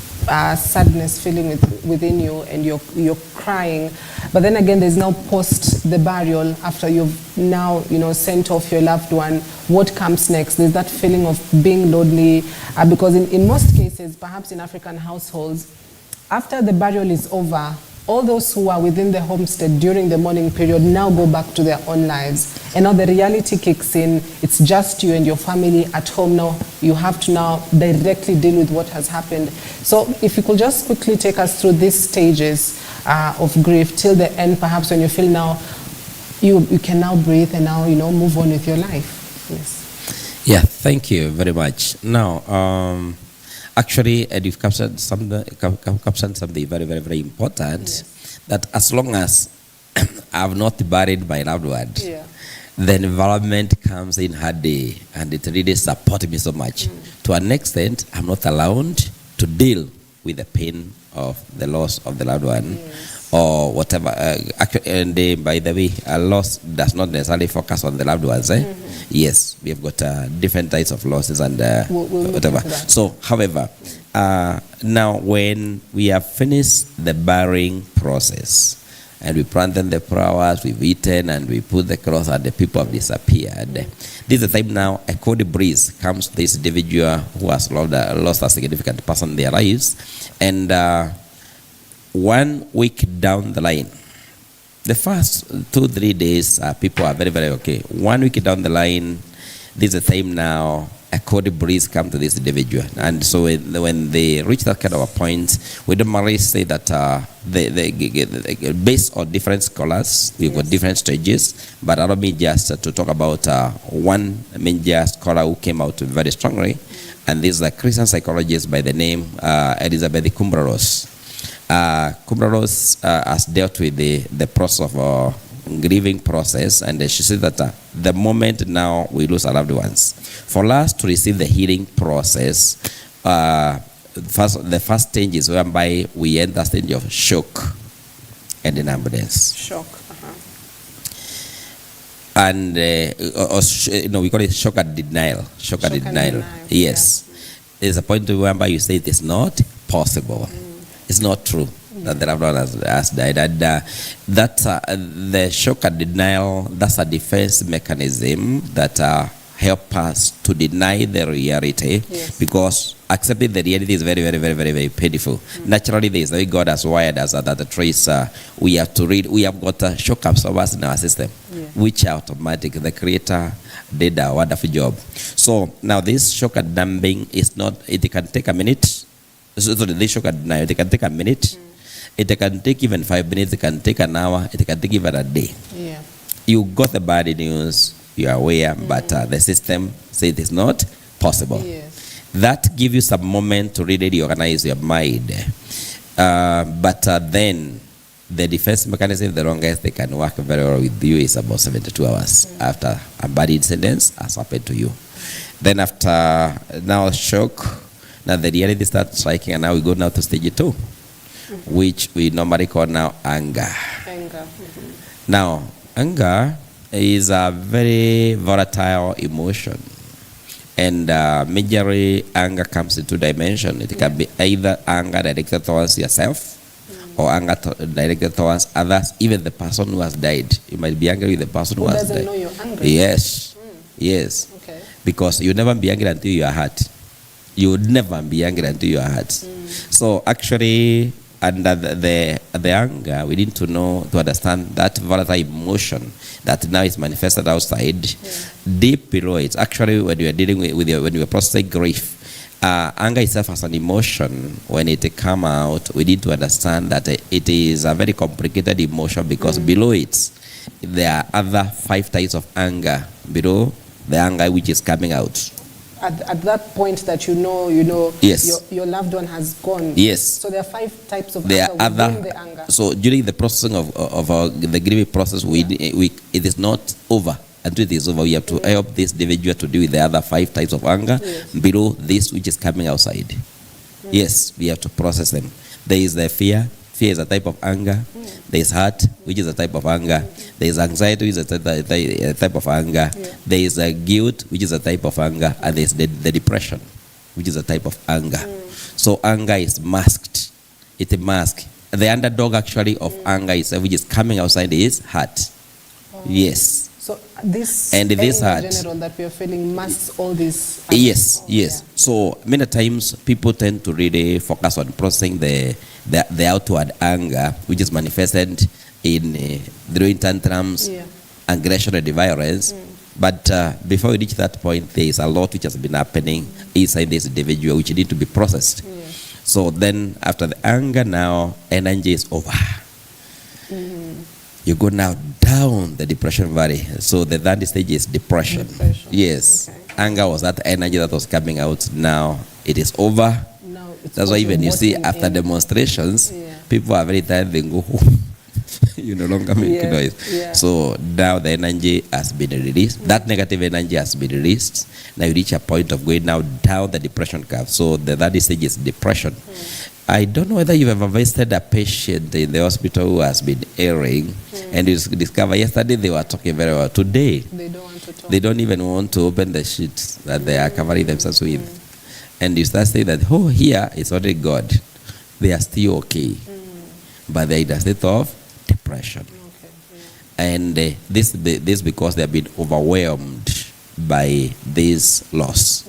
sadness feeling within you, and you're crying. But then again, there's now post the burial, after you've now, sent off your loved one. What comes next? There's that feeling of being lonely, because in most cases, perhaps in African households, after the burial is over, all those who are within the homestead during the mourning period now go back to their own lives. And now the reality kicks in. It's just you and your family at home now. You have to now directly deal with what has happened. So if you could just quickly take us through these stages of grief till the end, perhaps when you feel now you can now breathe and now, move on with your life. Yes. Yeah, thank you very much. Now, actually, you've captured something very, very, very important. Yes. That as long as I've not buried my loved one, the environment comes in handy, and it really supports me so much. To an extent, I'm not allowed to deal with the pain of the loss of the loved one, or whatever. And by the way, a loss does not necessarily focus on the loved ones. Yes, we have got different types of losses and whatever. So, however, now when we have finished the burying process, and we planted the flowers, we've eaten, and we put the cloth, and the people have disappeared. This is the time now a cold breeze comes to this individual who has lost a significant person in their lives. And 1 week down the line, the first 2-3 days, people are very, very okay. 1 week down the line, this is the time now a cold breeze comes to this individual. And so when they reach that kind of a point, we don't merely say that based on different scholars, we've got different stages, but allow me just to talk about one major scholar who came out very strongly, and this is a Christian psychologist by the name Elizabeth Kubler-Ross. Kubler-Ross has dealt with the process of grieving process, and she said that the moment now we lose our loved ones, for us to receive the healing process, the first stage is whereby we enter the stage of shock and numbness. Shock. And we call it shock and denial. Shock and denial. Yes. Yeah. There's a point whereby you say it is not possible. It's not true that the loved one has died. And the shock and denial, that's a defense mechanism that help us to deny the reality, because accepting the reality is very, very, very, very, very painful. Naturally, there is the way God has wired us that the trace we have to read. We have got shock absorbers in our system, which are automatic. The Creator did a wonderful job. So now this shock and numbing is not, it can take a minute. So this shock and denial, it can take a minute. It can take even 5 minutes. It can take an hour. It can take even a day. Yeah. You got the bad news. You are aware, but the system says it is not possible. Yes. That gives you some moment to really reorganize your mind. But then the defense mechanism, the longest they can work very well with you is about 72 hours after a bad incident has happened to you. Then after now shock, now the reality starts striking, and now we go now to stage 2. Which we normally call now anger. Now, anger is a very volatile emotion, and majorly anger comes in 2 dimensions. It can be either anger directed towards yourself, or anger directed towards others, even the person who has died. You might be angry with the person who has died. Know you're angry. Yes, yes. Okay. Because you never be angry until you are hurt. You would never be angry until you are hurt. So actually, under the anger, we need to know, to understand that volatile emotion that now is manifested outside. Deep below it, actually, when you are dealing when you are processing grief, anger itself as an emotion, when it come out, we need to understand that it is a very complicated emotion, because below it, there are other 5 types of anger below the anger which is coming out. At that point that yes, your loved one has gone. Yes. So there are 5 types of there anger within the anger. So during the processing of the grieving process, it is not over. Until it is over, we have to help this individual to deal with the other 5 types of anger below this which is coming outside. Yes, we have to process them. There is the fear. Fear is a type of anger. There is hurt, which is a type of anger. There is anxiety, which is a type of anger. There is a guilt, which is a type of anger. And there is the depression. which is a type of anger. So anger is masked. It's a mask. The underdog actually of anger is which is coming outside his heart. Yes. So this and this anger heart, general that we are feeling masks all these. Yes, yes. So many times people tend to really focus on processing the outward anger, which is manifested in throwing tantrums, aggression, and violence. But before we reach that point, there is a lot which has been happening inside this individual, which need to be processed. So then, after the anger, now energy is over. You go now down the depression valley. So the third stage is depression. Yes. Okay. Anger was that energy that was coming out. Now it is over. That's why even you see after demonstrations, people are very tired, they go home. You no longer make noise. So now the energy has been released. That negative energy has been released. Now you reach a point of going now down the depression curve. So the third stage is depression. I don't know whether you've ever visited a patient in the hospital who has been ailing, and you discover yesterday they were talking very well. Today, they don't want to talk. They don't even want to open the sheets that they are covering themselves with. And you start saying that, oh, here it's already God. They are still okay. But they're in a state of depression. And this because they have been overwhelmed by this loss.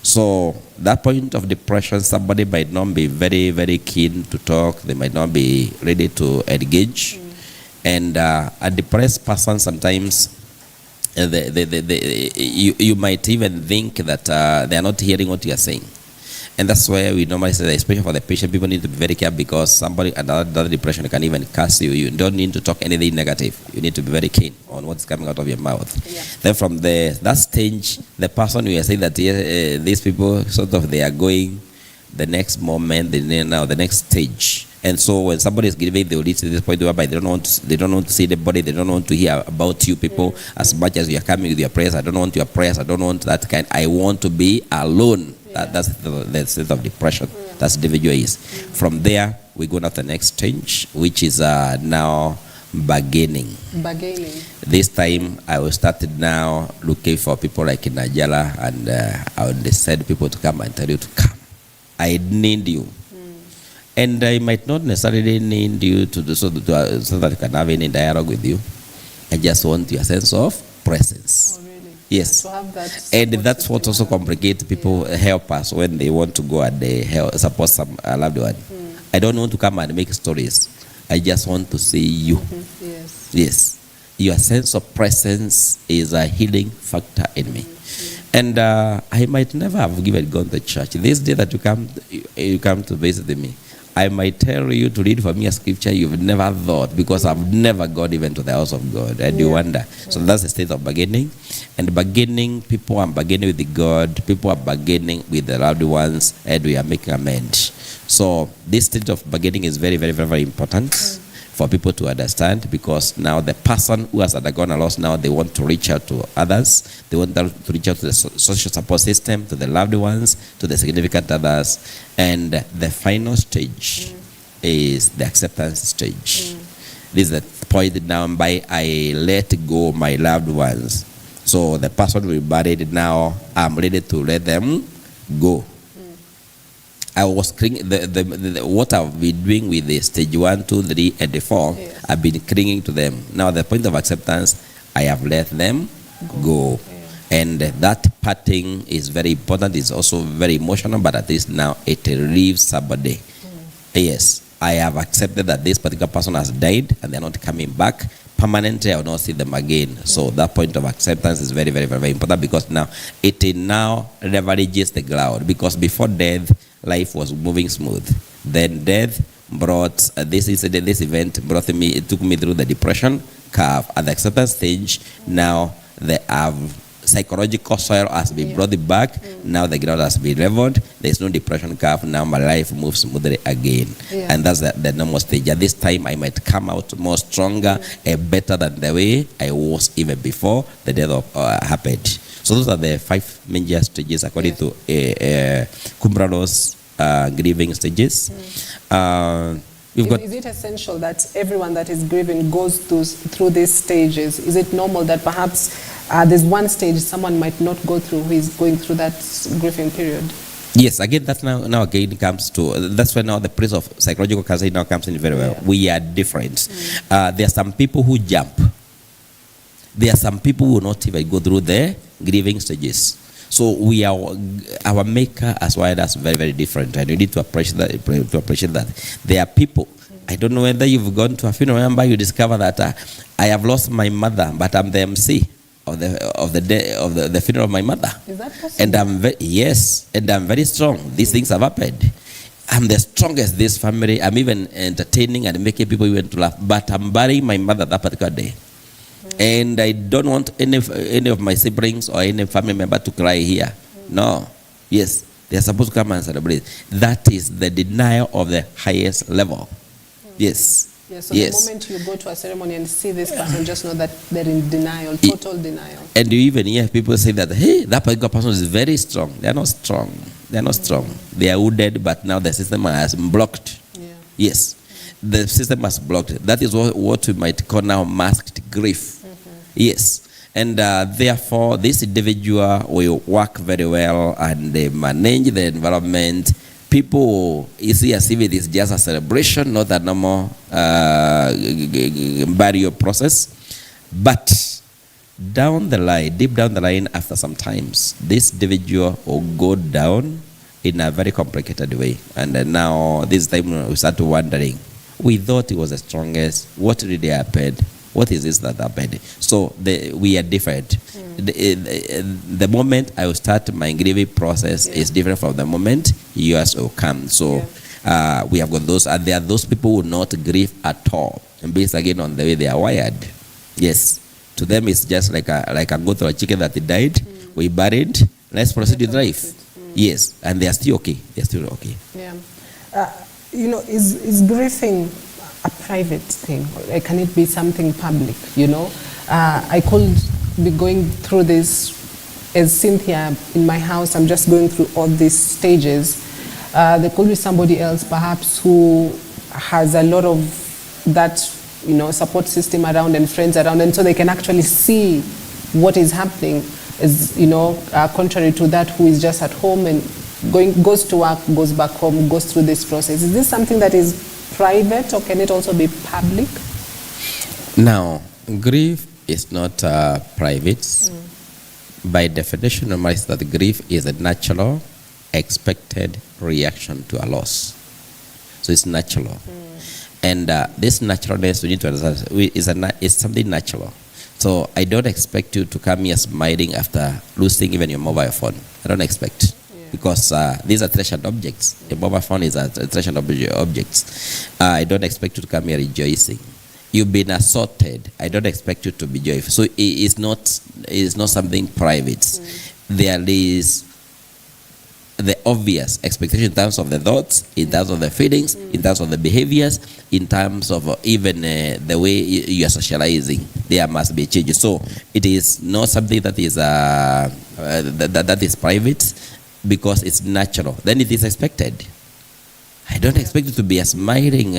So that point of depression, somebody might not be very, very keen to talk. They might not be ready to engage. And a depressed person sometimes, you might even think that they are not hearing what you are saying. And that's where we normally say that, especially for the patient, people need to be very careful, because somebody another depression can even curse you. You don't need to talk anything negative. You need to be very keen on what's coming out of your mouth. Then from that stage, the person you are saying that these people sort of they are going the next moment, the next stage. And so when somebody is giving, they will reach to this point whereby they don't want to see the body, they don't want to hear about you people as much as you are coming with your prayers. I don't want your prayers, I don't want that kind. I want to be alone. That's the state of depression. That's the individual is. From there, we go to the next stage, which is now bargaining. Bargaining. This time, I will start now looking for people like Nanjala, and I will send people to come and tell you to come. I need you. And I might not necessarily need you to do so that I can have any dialogue with you. I just want your sense of presence. Oh, really? Yes. To have that, and that's what also complicates people, help us when they want to go and they support some loved one. I don't want to come and make stories. I just want to see you. Yes. Yes. Your sense of presence is a healing factor in me. And I might never have gone to church. This day that you come to visit me, I might tell you to read for me a scripture you've never thought, because I've never gone even to the house of God. And you wonder. So that's the state of bargaining. And bargaining, people are bargaining with God, people are bargaining with the loved ones, and we are making amends. So this state of bargaining is very, very, very, very important for people to understand, because now the person who has undergone a loss, now they want to reach out to others. They want to reach out to the social support system, to the loved ones, to the significant others. And the final stage is the acceptance stage. This is the point now by I let go my loved ones. So the person will be buried now. I'm ready to let them go. I was clinging, what I've been doing with the stage 1, 2, 3, and 4, I've been clinging to them. Now, the point of acceptance, I have let them go. And that parting is very important. It's also very emotional, but at least now it relieves somebody. Yes, I have accepted that this particular person has died and they're not coming back. Permanently, I will not see them again. So that point of acceptance is very, very, very, very important, because now it now leverages the cloud. Because before death, life was moving smooth. Then death brought this event it took me through the depression curve. At the acceptance stage, now the psychological soil has been brought back. Now the ground has been leveled. There's no depression curve. Now my life moves smoothly again. And that's the normal stage. At this time, I might come out more stronger and better than the way I was even before the death happened. So those are the 5 major stages according to Kumbra's grieving stages. Is it essential that everyone that is grieving goes through these stages? Is it normal that perhaps there's one stage someone might not go through who is going through that grieving period? Yes, again, that's now again comes to, that's when now the place of psychological counseling now comes in very well. Yeah. We are different. There are some people who jump. There are some people who will not even go through the grieving stages. So we are, our maker as wired us very, very different, and we need to appreciate that. There are people, I don't know whether you've gone to a funeral, remember you discover that I have lost my mother, but I'm the MC of the funeral of my mother. Is that possible? And I'm very strong. These things have happened. I'm the strongest this family. I'm even entertaining and making people even to laugh. But I'm burying my mother that particular day. And I don't want any of my siblings or any family member to cry here. No. Yes. They're supposed to come and celebrate. That is the denial of the highest level. Yes. Yeah, so the moment you go to a ceremony and see this person, just know that they're in denial, total denial. And you even hear people say that, hey, that particular person is very strong. They're not strong. They're not strong. They are wounded, but now the system has blocked. Yeah. Yes. The system has blocked. That is what we might call now masked grief. Yes. And therefore, this individual will work very well and they manage the environment. People see as if it is just a celebration, not a normal burial process. But down the line, deep down the line, after some times, this individual will go down in a very complicated way. And now, this time, we start wondering, we thought it was the strongest. What really happened? What is this that happened? So we are different. The moment I will start my grieving process is different from the moment yours will come. So we have got those, and there are those people who will not grieve at all, and based again on the way they are wired. Yes, to them it's just like a goat or a chicken that died. We buried. Let's proceed with life. Yes, and they are still okay. They are still okay. Yeah, is grieving a private thing, or can it be something public? I could be going through this as Cynthia in my house. I'm just going through all these stages. There could be somebody else perhaps who has a lot of that support system around and friends around, and so they can actually see what is happening, as contrary to that who is just at home and goes to work, goes back home, goes through this process. Is this something that is private, or can it also be public? Now, grief is not private. By definition, it means that grief is a natural, expected reaction to a loss. So it's natural. And this naturalness, we need to understand, is something natural. So I don't expect you to come here smiling after losing even your mobile phone. I don't expect. Because these are treasured objects. A mobile phone is a treasured objects. I don't expect you to come here rejoicing. You've been assaulted. I don't expect you to be joyful. So it's not something private. There is the obvious expectation in terms of the thoughts, in terms of the feelings, in terms of the behaviors, in terms of even the way you are socializing. There must be changes. So it is not something that is that is private, because it's natural. Then it is expected. I don't expect you to be a smiling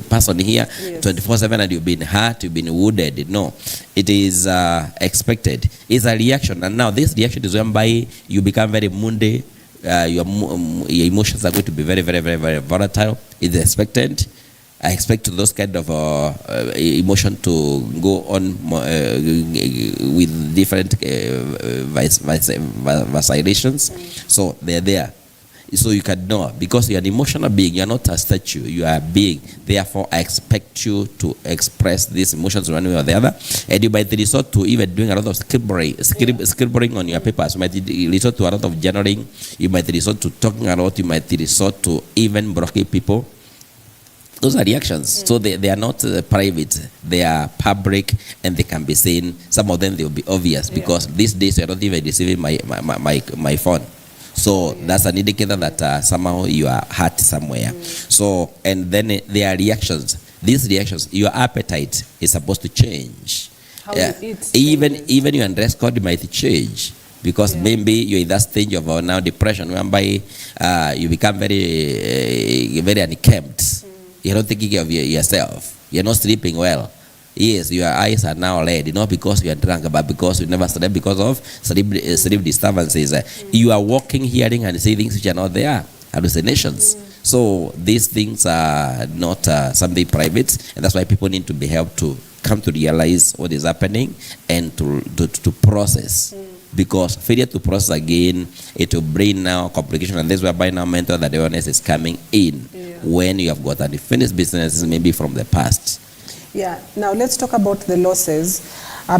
person here 24/7 and you've been hurt, you've been wounded. No, it is expected. It's a reaction, and now this reaction is whereby you become very moody. Your emotions are going to be very, very, very, very volatile. It's expected. I expect those kind of emotion to go on with different vacillations. So they're there. So you can know, because you're an emotional being, you're not a statue, you are a being. Therefore, I expect you to express these emotions one way or the other. And you might resort to even doing a lot of scribbling on your papers. You might resort to a lot of journaling. You might resort to talking a lot. You might resort to even blocking people. Those are reactions. So they are not private. They are public, and they can be seen. Some of them, they will be obvious, because these days you're not even receiving my phone. So that's an indicator that somehow you are hurt somewhere. So, and then there are reactions. These reactions, your appetite is supposed to change. How you eat even your dress code might change, because maybe you're in that stage of now depression, whereby you become very, very unkempt. You're not taking care of yourself. You're not sleeping well. Yes, your eyes are now red, not because you are drunk, but because you never slept because of sleep disturbances. You are walking, hearing, and seeing things which are not there, hallucinations. So these things are not something private, and that's why people need to be helped to come to realize what is happening and to process. Because failure to process again, it will bring now complication, and that's whereby now mental health awareness is coming in when you have got unfinished businesses maybe from the past. Yeah, now let's talk about the losses,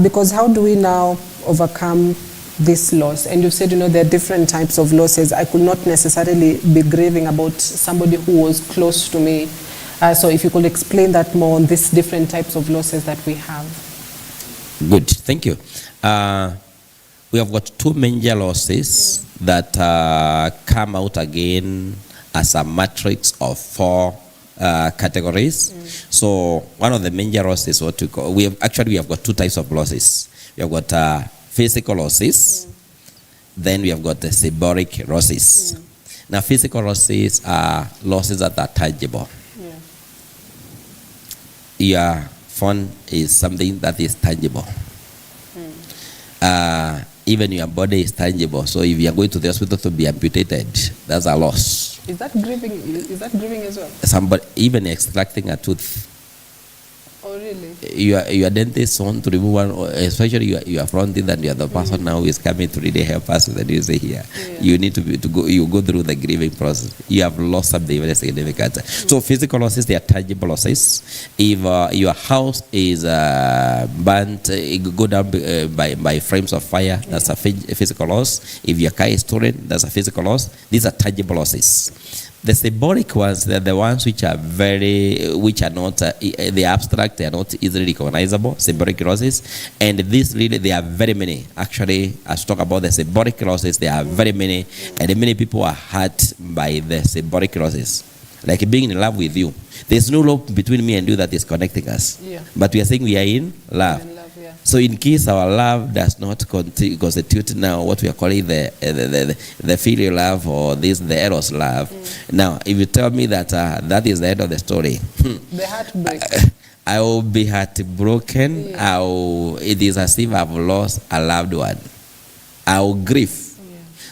because how do we now overcome this loss? And you said, there are different types of losses. I could not necessarily be grieving about somebody who was close to me. So if you could explain that more on these different types of losses that we have. Good, thank you. We have got two major losses that come out again as a matrix of 4 categories. So one of the major losses, what we call, we have got 2 types of losses. We have got physical losses, then we have got the symbolic losses. Now physical losses are losses that are tangible. Your phone is something that is tangible. Even your body is tangible. So if you are going to the hospital to be amputated, that's a loss. Is that grieving? Is that grieving as well? Somebody even extracting a tooth. Oh, really? Your dentist want to remove one, especially your front teeth, and you are the person now who is coming to really help us with the news here. You need to go through the grieving process. You have lost something very significant. So physical losses, they are tangible losses. If your house is burnt, go down by flames of fire, that's a physical loss. If your car is stolen, that's a physical loss. These are tangible losses. The symbolic ones, they're the ones which are not, they abstract, they are not easily recognizable, symbolic losses. And these really, there are very many. Actually, as talk about the symbolic losses, there are very many, and many people are hurt by the symbolic losses. Like being in love with you. There's no love between me and you that is connecting us. But we are saying we are in love. So in case our love does not constitute now what we are calling the filial love or the eros love. Now, if you tell me that that is the end of the story, the heartbreak. I will be heartbroken. It is as if I've lost a loved one. I will grieve.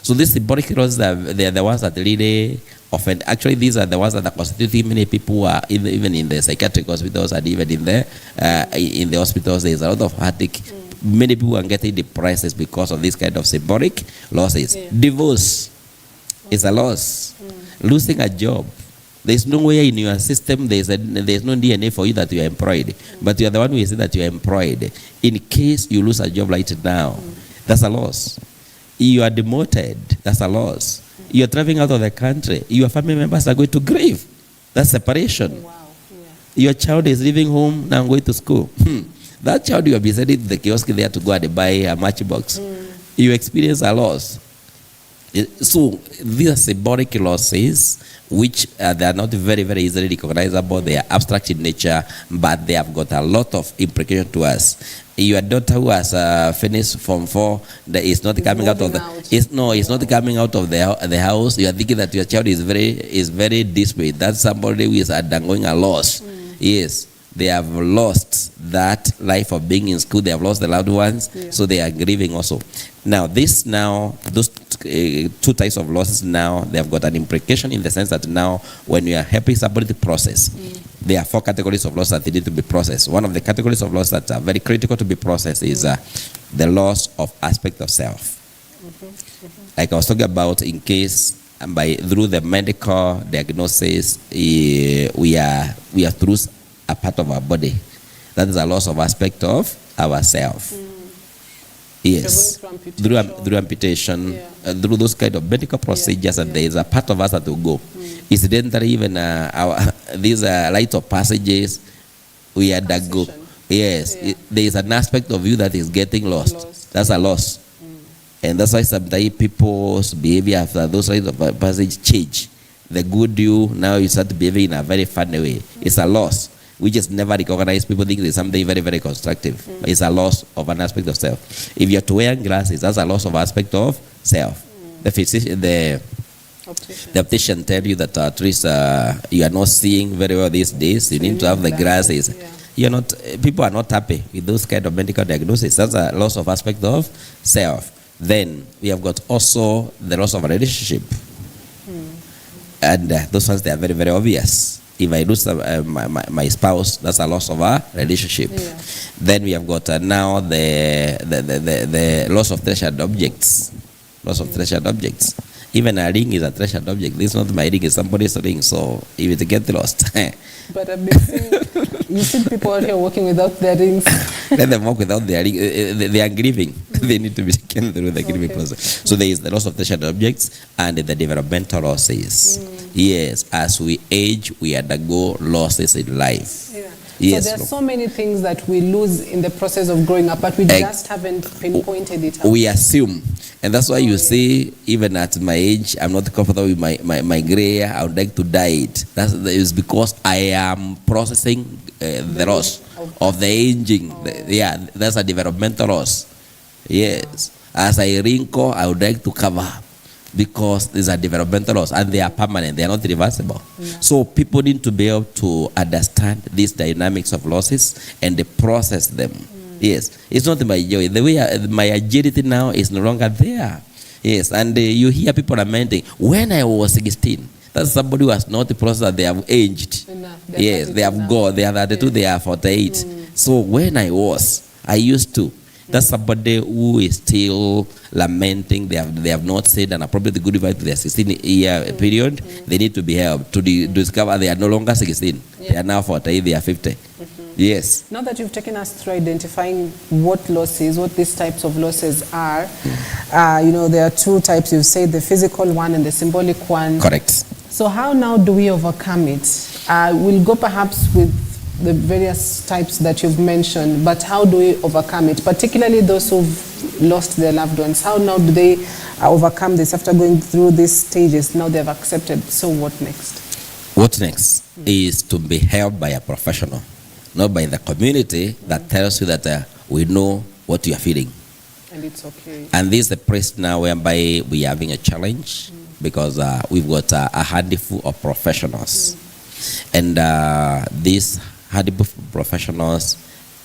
So these symbolic losses, they are the ones that really often, actually these are the ones that are constituting many people who are even in the psychiatric hospitals and even in the hospitals. There's a lot of heartache. Many people are getting depressed because of this kind of symbolic losses. Divorce is a loss. Losing a job. There's nowhere in your system, there's no DNA for you that you are employed. But you are the one who is that you are employed. In case you lose a job right now, that's a loss. You are demoted, that's a loss. You are traveling out of the country, your family members are going to grieve. That's separation. Your child is leaving home, now going to school. That child, you have been sending to the kiosk there to go and buy a matchbox. You experience a loss. So these are symbolic losses, which they are not very, very easily recognizable. They are abstract in nature, but they have got a lot of implication to us. Your daughter who has finished Form 4, that is not coming out of it's not coming out of the house. You are thinking that your child is very disparate. That's somebody who is undergoing a loss. Yes. They have lost that life of being in school. They have lost the loved ones, so they are grieving also. Now, those 2 types of losses now, they have got an implication in the sense that now, when you are helping somebody to process, there are 4 categories of loss that need to be processed. One of the categories of loss that are very critical to be processed is the loss of aspect of self. Like I was talking about, in case through the medical diagnosis, we are through a part of our body. That is a loss of aspect of ourself. Yes. Through amputation, through those kind of medical procedures, and there is a part of us that will go. Incidentally, even these light of passages, we undergo. Yes. There is an aspect of you that is getting lost. That's a loss. And that's why sometimes people's behavior after those lights of passage change. The good you, now you start behaving in a very funny way. It's a loss. We just never recognize. People think it's something very, very constructive. It's a loss of an aspect of self. If you're to wear glasses, that's a loss of aspect of self. The physician, the optician tell you that at least you are not seeing very well these days. You need to have the glasses. people are not happy with those kind of medical diagnoses. That's a loss of aspect of self. Then we have got also the loss of a relationship. And those ones, they are very, very obvious. If I lose my spouse, that's a loss of a relationship. Yeah. Then we have got now the loss of treasured objects. Loss of treasured objects. Even a ring is a treasured object. This is not my ring, it's somebody's ring. So if it gets lost. But I've been seeing, you see people out here walking without their rings. Let them walk without their ring. They are grieving. They need to be taken through the grieving process. So there is the loss of treasured objects and the developmental losses. Yes, as we age, we undergo losses in life. Yeah. Yes, so there are so many things that we lose in the process of growing up, but we just haven't pinpointed it out. We assume. And that's why you see, even at my age, I'm not comfortable with my gray hair. I would like to dye it. That is because I am processing the loss of the aging. Yeah, that's a developmental loss. Yes. As I wrinkle, I would like to cover, because these are developmental loss and they are permanent, they are not reversible. Yeah. So people need to be able to understand these dynamics of losses and they process them. Yes, it's not my joy. The way my agility now is no longer there. Yes, and you hear people lamenting, when I was 16, that's somebody who has not processed that they have aged. Yes, they have gone, they are 32, they are 48. So when I used to. That's somebody who is still lamenting. They have not said an appropriate goodbye to their 16-year period. They need to be helped to discover they are no longer 16. They are now 40, they are 50. Yes. Now that you've taken us through identifying what losses, what these types of losses are, there are two types. You've said the physical one and the symbolic one. Correct. So how now do we overcome it? We'll go perhaps with the various types that you've mentioned, but how do we overcome it? Particularly those who've lost their loved ones. How now do they overcome this after going through these stages? Now they've accepted. So what next? What next is to be helped by a professional, not by the community that tells you that we know what you are feeling. And it's okay. And this is the place now whereby we are having a challenge because we've got a handful of professionals. And these handful of professionals,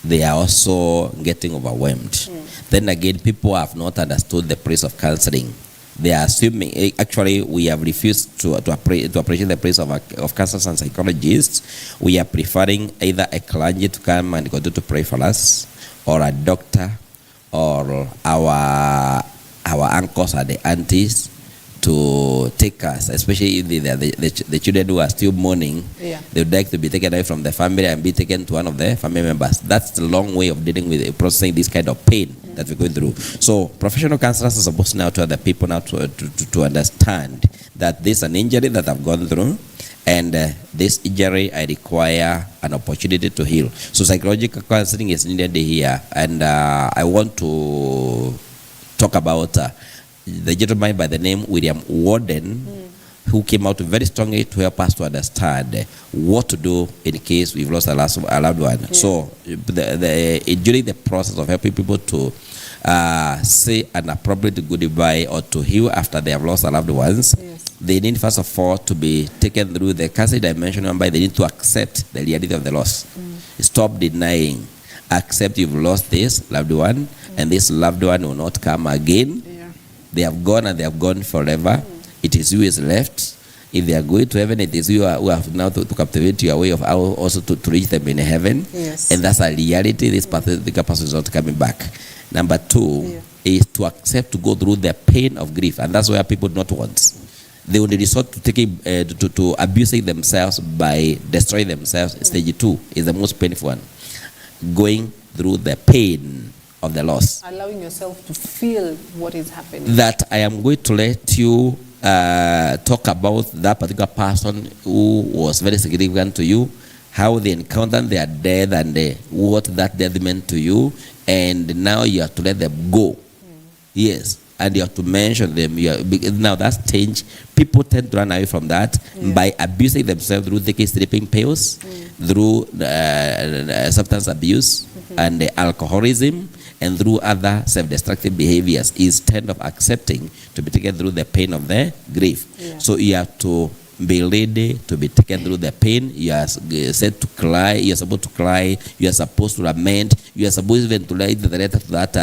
they are also getting overwhelmed. Then again, people have not understood the place of counseling. They are assuming, actually, we have refused to appreciate the place of counselors and psychologists. We are preferring either a clergy to come and continue to pray for us, or a doctor, or our uncles or the aunties to take us, especially if the children who are still mourning. Yeah. They would like to be taken away from the family and be taken to one of the family members. That's the long way of dealing with processing this kind of pain that we're going through. So professional counselors are supposed now to other people now to understand that this is an injury that I've gone through, and this injury, I require an opportunity to heal. So psychological counseling is needed here, and I want to talk about the gentleman by the name William Warden, who came out very strongly to help us to understand what to do in case we've lost a loved one. Yeah. So during the process of helping people to say an appropriate goodbye or to heal after they have lost a loved ones, they need first of all to be taken through the counseling dimension whereby they need to accept the reality of the loss. Stop denying. Accept you've lost this loved one, and this loved one will not come again. They have gone and they have gone forever. It is you is left. If they are going to heaven, it is you who have now to captivate your way of how also to reach them in heaven. Yes. And that's a reality. This particular person is not coming back. Number two is to accept to go through the pain of grief. And that's where people do not want. They will resort to taking to abusing themselves by destroying themselves. Stage 2 is the most painful one. Going through the pain of the loss. Allowing yourself to feel what is happening. That I am going to let you talk about that particular person who was very significant to you, how they encountered their death and what that death meant to you, and now you have to let them go. Yes, and you have to mention them. Now that's change. People tend to run away from that by abusing themselves through taking sleeping pills, through substance abuse and alcoholism, and through other self-destructive behaviors, instead of accepting to be taken through the pain of the grief. Yeah. So you have to be ready to be taken through the pain. You are said to cry. You are supposed to cry. You are supposed to lament. You are supposed even to write the letter to that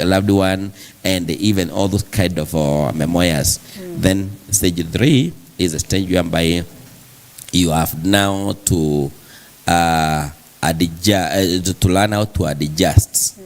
loved one, and even all those kind of memoirs. Then stage 3 is a stage whereby you have now to learn how to adjust.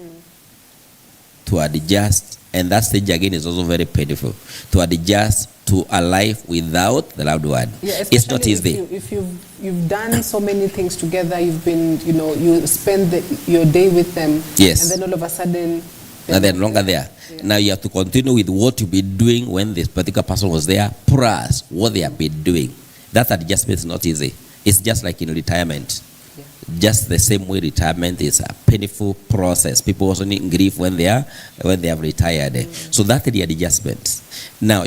To adjust, and that stage again is also very painful. To adjust to a life without the loved one. Yeah, it's not easy. If you've done so many things together, you've been, you spend your day with them. Yes. And then all of a sudden. And then longer there. Yeah. Now you have to continue with what you've been doing when this particular person was there, plus what they have been doing. That adjustment is not easy. It's just like in retirement. Yeah. Just the same way retirement is a painful process. People also need grief when they have retired. So that's the adjustment. Now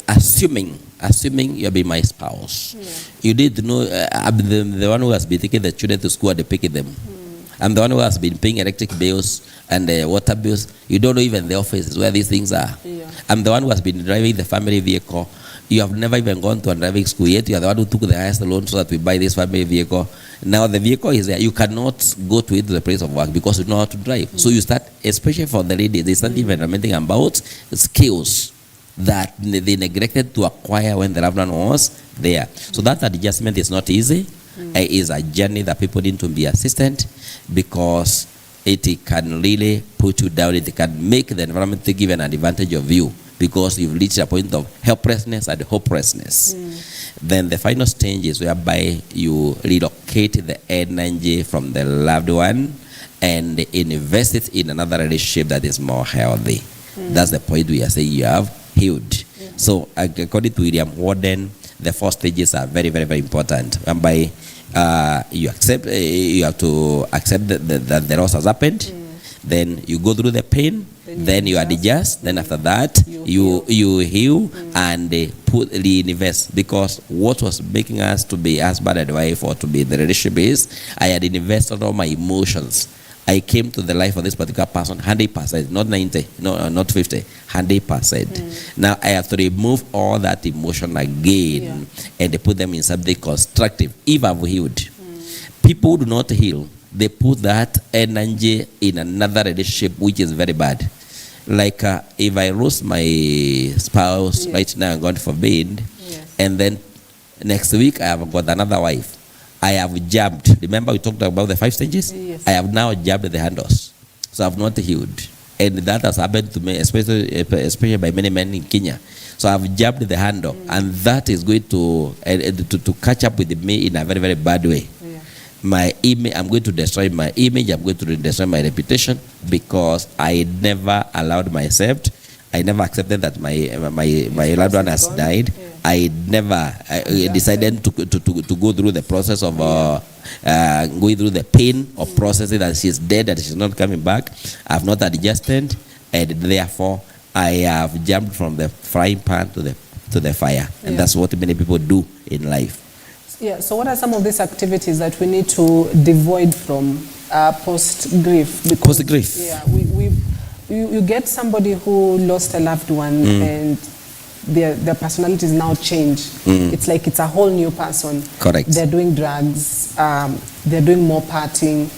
assuming you'll be my spouse, you need to know I'm the one who has been taking the children to school and picking them. I'm the one who has been paying electric bills and water bills. You don't know even the offices where these things are. Yeah. I'm the one who has been driving the family vehicle. You have never even gone to a driving school yet. You are the one who took the highest loan so that we buy this family vehicle. Now the vehicle is there. You cannot go to it to the place of work because you know how to drive. So you start, especially for the ladies, they start even lamenting about skills that they neglected to acquire when the loved one was there. So that adjustment is not easy. It is a journey that people need to be assistant, because it can really put you down. It can make the environment take even an advantage of you, because you've reached a point of helplessness and hopelessness. Then the final stage is whereby you relocate the energy from the loved one and invest it in another relationship that is more healthy. That's the point we are saying you have healed. So according to William Warden, the 4 stages are very, very, very important. Whereby you have to accept that the loss has happened. Then you go through the pain. Then you adjust. Then after that, you heal and reinvest. Because what was making us to be husband and wife or to be in the relationship is I had invested all my emotions. I came to the life of this particular person 100%, not 90, no, not 50, 100%. Now I have to remove all that emotion again and put them in something constructive. If I've healed, people do not heal. They put that energy in another relationship, which is very bad. Like if I lose my spouse right now, God forbid, and then next week I have got another wife. I have jabbed. Remember we talked about the 5 stages? Yes. I have now jabbed the handles. So I have not healed. And that has happened to me, especially by many men in Kenya. So I have jabbed the handle. And that is going to catch up with me in a very, very bad way. Yeah. My image, I'm going to destroy my image. I'm going to destroy my reputation, because I never allowed myself. I never accepted that my loved one has died. Yeah. I never decided to go through the process of going through the pain of processing that she's dead, that she's not coming back. I have not adjusted, and therefore I have jumped from the frying pan to the fire, and that's what many people do in life. Yeah. So what are some of these activities that we need to devoid from post grief? Post grief. Yeah. You get somebody who lost a loved one and their personality is now changed. It's like it's a whole new person. Correct. They're doing drugs, they're doing more partying,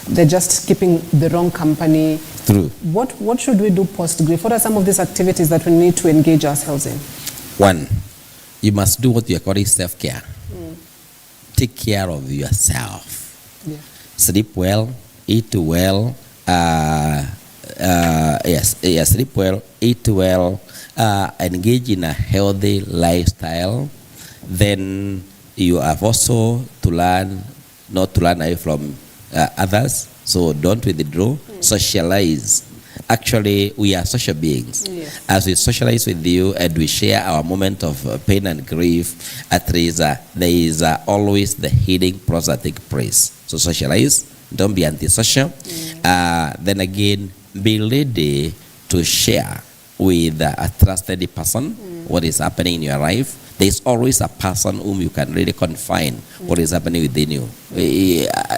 they're just keeping the wrong company. True. What should we do post-grief? What are some of these activities that we need to engage ourselves in? 1, you must do what you are calling self-care. Take care of yourself. Yeah. Sleep well, eat well, sleep well, eat well, engage in a healthy lifestyle. Then you have also to learn not to run away from others. So don't withdraw. Socialize. Actually, we are social beings. Yes. As we socialize with you and we share our moment of pain and grief, at least there is always the healing process that takes place. So socialize. Don't be antisocial. Then again, be ready to share with a trusted person what is happening in your life. There's always a person whom you can really confide what is happening within you.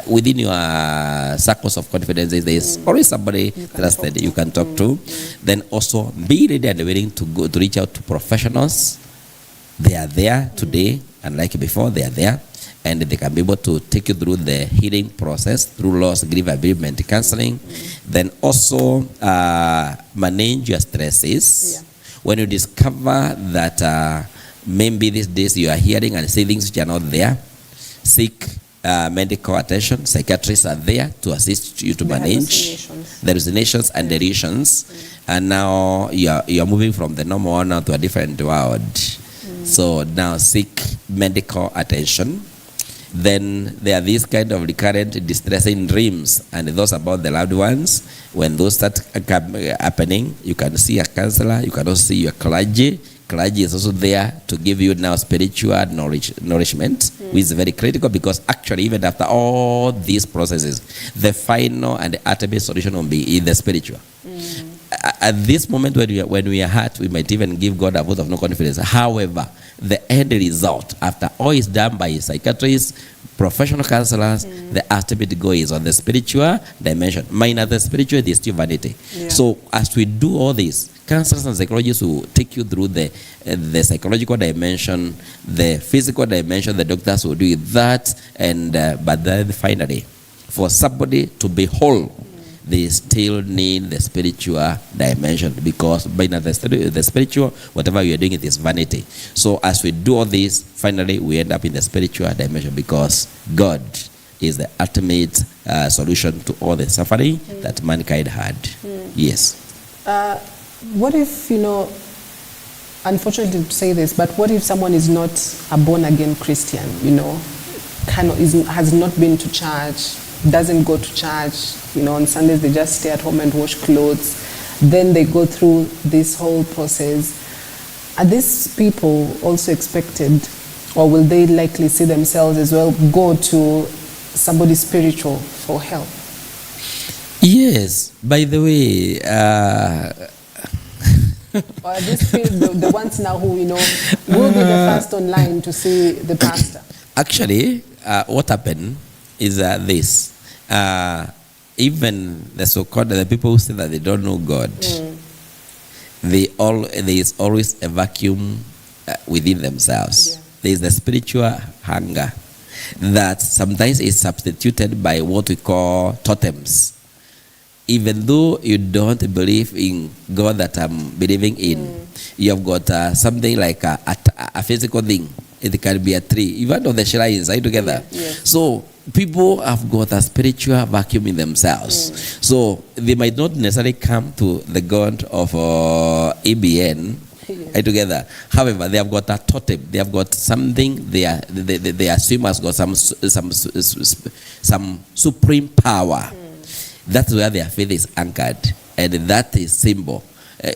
Within your circles of confidence, there's always somebody trusted you can talk to. Then also be ready and willing to go to reach out to professionals They are there today, and like before, they are there. And they can be able to take you through the healing process through loss, grief, bereavement, counseling. Then also manage your stresses. When you discover that maybe these days you are hearing and seeing things which are not there, seek medical attention. Psychiatrists are there to assist you to manage the hallucinations and delusions. And now you are moving from the normal one now to a different world. So now seek medical attention. Then there are these kind of recurrent distressing dreams, and those about the loved ones. When those start happening, you can see a counselor, you can also see your clergy. Clergy is also there to give you now spiritual nourishment, which is very critical, because actually even after all these processes, the final and the ultimate solution will be in the spiritual. At this moment when we are hurt, we might even give God a vote of no confidence. However, the end result, after all is done by psychiatrists, professional counselors, the ultimate goal is on the spiritual dimension. Minus the spiritual, it is still vanity. So as we do all this, counselors and psychologists will take you through the psychological dimension, the physical dimension. The doctors will do that, and but then finally, for somebody to be whole, they still need the spiritual dimension, because by the spiritual, whatever we are doing, it is vanity. So as we do all this, finally we end up in the spiritual dimension, because God is the ultimate solution to all the suffering that mankind had. Yes. What if, unfortunately to say this, but what if someone is not a born-again Christian, has not been to church, doesn't go to church, on Sundays they just stay at home and wash clothes, then they go through this whole process. Are these people also expected, or will they likely see themselves as well go to somebody spiritual for help? Yes, by the way, or these people, the ones now who will be the first online to see the pastor? Actually, what happened is this. Even the so-called the people who say that they don't know God, there is always a vacuum within themselves. There is the spiritual hunger that sometimes is substituted by what we call totems. Even though you don't believe in God that I'm believing in, you have got something like a physical thing. It can be a tree, even though the shrines are together. So people have got a spiritual vacuum in themselves. So they might not necessarily come to the God of EBN together. However, they have got a totem. They have got something. They assume has got some supreme power. That's where their faith is anchored, and that is symbol.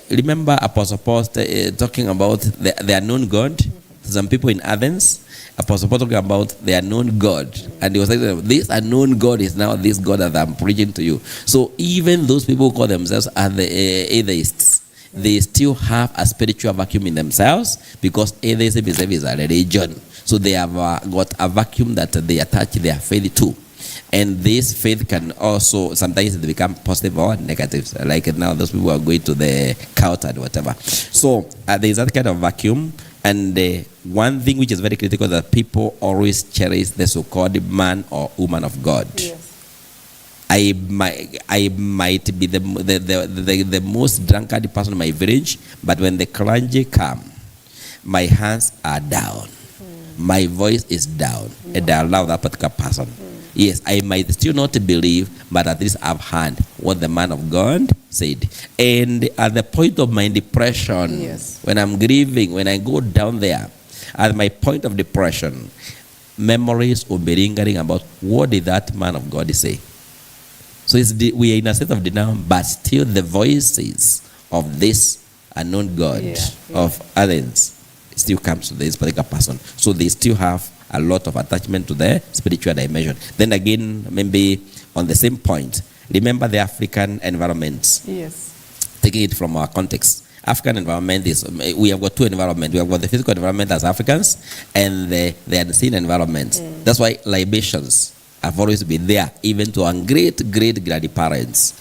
Remember Apostle Paul talking about the unknown God. Some people in Athens, Apostle Paul talking about the unknown God, and he was saying, this unknown God is now this God that I'm preaching to you. So even those people who call themselves are the atheists, they still have a spiritual vacuum in themselves, because atheism is a religion. So they have got a vacuum that they attach their faith to. And this faith can also sometimes become positive or negative. Like now, those people are going to the cult and whatever. So there is that kind of vacuum. And one thing which is very critical, that people always cherish the so-called man or woman of God. I might be the most drunkard person in my village, but when the clergy come, my hands are down, my voice is down, and I allow that particular person. Yes, I might still not believe, but at least I've heard what the man of God said. And at the point of my depression, when I'm grieving, when I go down there, at my point of depression, memories will be lingering about what did that man of God say. So we are in a state of denial, but still the voices of this unknown God of Athens still comes to this particular person. So they still have a lot of attachment to the spiritual dimension. Then again, maybe on the same point, remember the African environment. Taking it from our context. African environment is, we have got two environments. We have got the physical environment as Africans, and the unseen environment. That's why libations have always been there, even to our great-grandparents.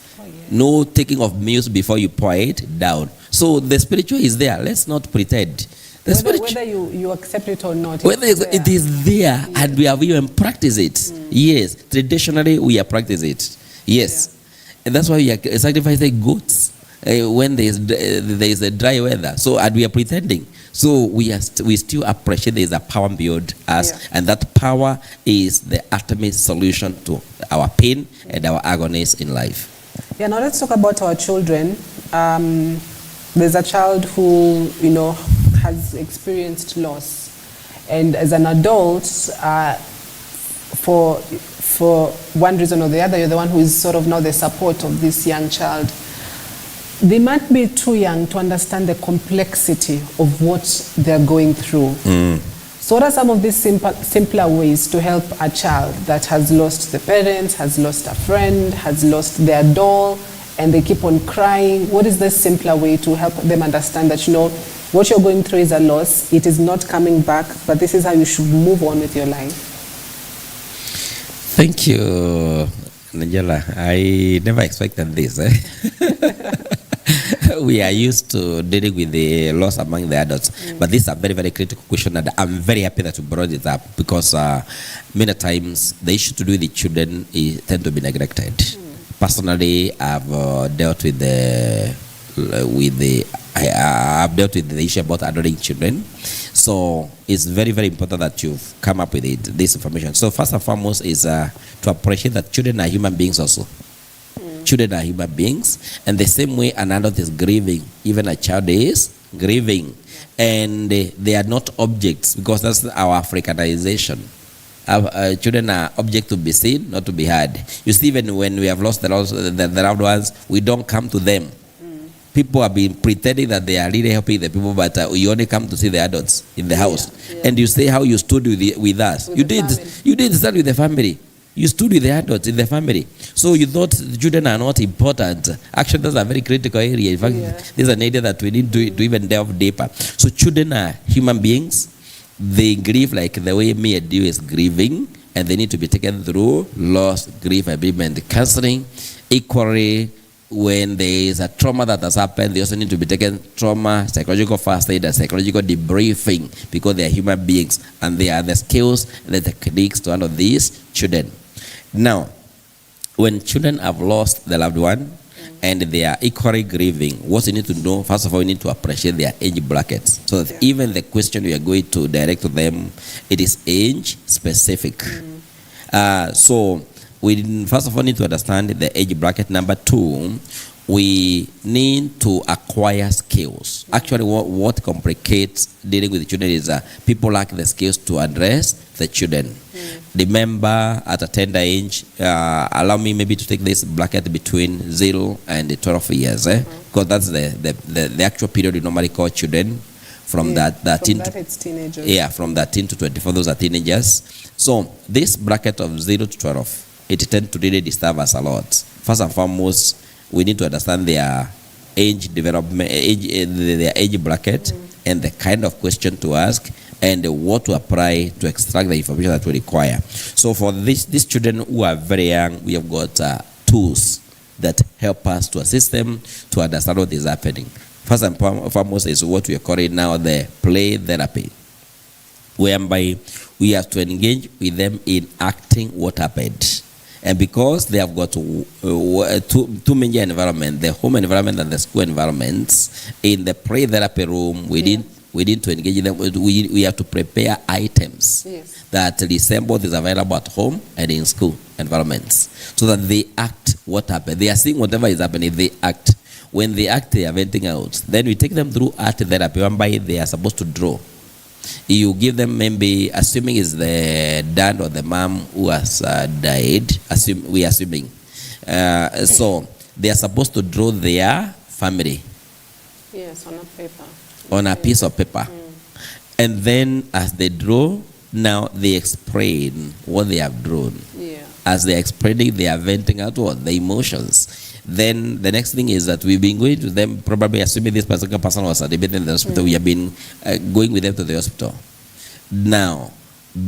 No taking of meals before you pour it down. So the spiritual is there. Let's not pretend Whether you accept it or not. Whether it is there and we have even practiced it. Yes, traditionally we have practiced it. Yes, and that's why we are sacrificing goats when there is a dry weather. So, and we are pretending. So we still appreciate there is a power beyond us, and that power is the ultimate solution to our pain and our agonies in life. Yeah, now let's talk about our children. There's a child who, has experienced loss, and as an adult, for one reason or the other, you're the one who is sort of now the support of this young child. They might be too young to understand the complexity of what they're going through. So what are some of these simpler ways to help a child that has lost the parents, has lost a friend, has lost their doll, and they keep on crying? What is the simpler way to help them understand that, what you're going through is a loss, it is not coming back, but this is how you should move on with your life? Thank you, Nanjala. I never expected this. We are used to dealing with the loss among the adults, but this is a very, very critical question, and I'm very happy that you brought it up, because many times the issue to do with the children tend to be neglected. Personally, I've dealt with I've dealt with the issue about adoring children. So it's very, very important that you've come up with this information. So first and foremost is to appreciate that children are human beings also. Children are human beings, and the same way an adult is grieving, even a child is grieving, and they are not objects, because that's our Africanization. Children are objects to be seen, not to be heard. You see, even when we have lost the loved ones, we don't come to them. People have been pretending that they are really helping the people, but you only come to see the adults in the house. And you say how you stood with us. You did stand with the family. You stood with the adults in the family. So you thought the children are not important. Actually, that's a very critical area. In fact, this is an area that we need to even delve deeper. So children are human beings. They grieve like the way me and you is grieving, and they need to be taken through loss, grief, bereavement, counseling. Equally, when there is a trauma that has happened, they also need to be taken trauma, psychological first aid, and psychological debriefing, because they are human beings, and they are the skills and the techniques to handle these children. Now, when children have lost the loved one and they are equally grieving, what you need to know, first of all, you need to appreciate their age brackets. So that even the question we are going to direct to them, it is age specific. So we first of all need to understand the age bracket. Number two, we need to acquire skills. Actually, what complicates dealing with the children is people lack the skills to address the children. Remember, at a tender age, allow me maybe to take this bracket between 0 and 12 years, because that's the actual period we normally call children. From that 13 to it's teenagers. Yeah, from 13 to 24, those are teenagers. So this bracket of 0 to 12, it tends to really disturb us a lot. First and foremost, we need to understand their age development, their age bracket, and the kind of question to ask, and what to apply to extract the information that we require. So for these children who are very young, we have got tools that help us to assist them to understand what is happening. First and foremost is what we are calling now the play therapy, whereby we have to engage with them in acting what happened. And because they have got two major environments, the home environment and the school environments, in the play therapy room, we need to engage them. We have to prepare items that resemble what is available at home and in school environments, so that they act what happened. They are seeing whatever is happening, they act. When they act, they are venting out. Then we take them through art therapy, whereby they are supposed to draw. You give them, maybe, assuming it's the dad or the mom who has died, we are assuming. So they are supposed to draw their family. Yes, on a paper. On a piece of paper. And then as they draw, now they explain what they have drawn. As they are explaining, they are venting out what? The emotions. Then the next thing is that we've been going to them, probably assuming this particular person was admitted in the hospital, we have been going with them to the hospital. Now,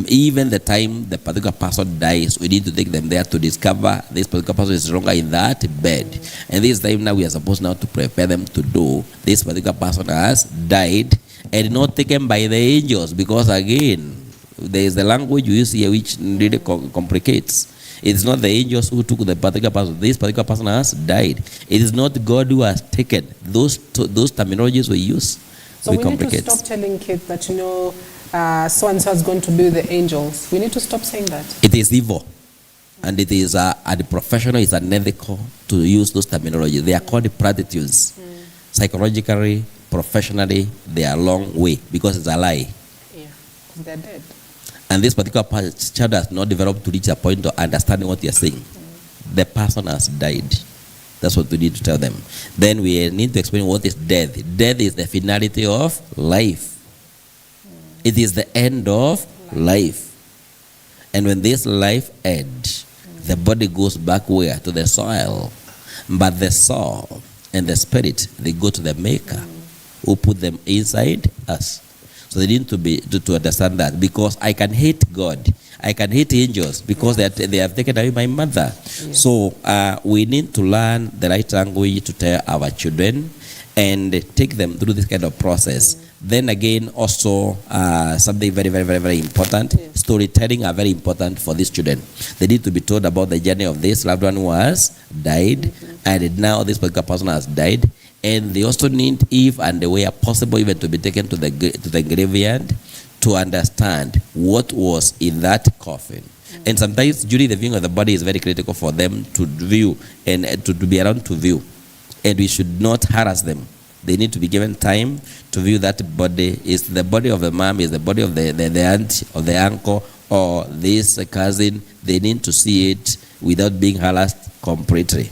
even the time the particular person dies, we need to take them there to discover this particular person is no longer in that bed. And this time now we are supposed now to prepare them to do, this particular person has died, and not taken by the angels, because again, there is the language we use here which really complicates. It's not the angels who took the particular person. This particular person has died. It is not God who has taken. Those terminologies we use. So we need to stop telling kids that, so-and-so is going to be the angels. We need to stop saying that. It is evil. And it is unprofessional, it's unethical to use those terminologies. They are called platitudes. Psychologically, professionally, they are a long way because it's a lie. Yeah, they're dead. And this particular child has not developed to reach a point of understanding what you're saying. The person has died. That's what we need to tell them. Then we need to explain what is death. Death is the finality of life. It is the end of life. And when this life ends, the body goes back where? To the soil. But the soul and the spirit, they go to the Maker who put them inside us. So they need to understand that, because I can hate God, I can hate angels because they have taken away my mother. Yes. So we need to learn the right language to tell our children and take them through this kind of process. Then again, also something very, very, very, very important. Storytelling are very important for these children. They need to be told about the journey of this loved one who has died, and now this particular person has died. And they also need, if and where possible, even to be taken to the graveyard to understand what was in that coffin. And sometimes during the viewing of the body is very critical for them to view and to be around to view. And we should not harass them. They need to be given time to view that body. Is the body of the mom, is the body of the aunt or the uncle or this cousin. They need to see it without being harassed completely.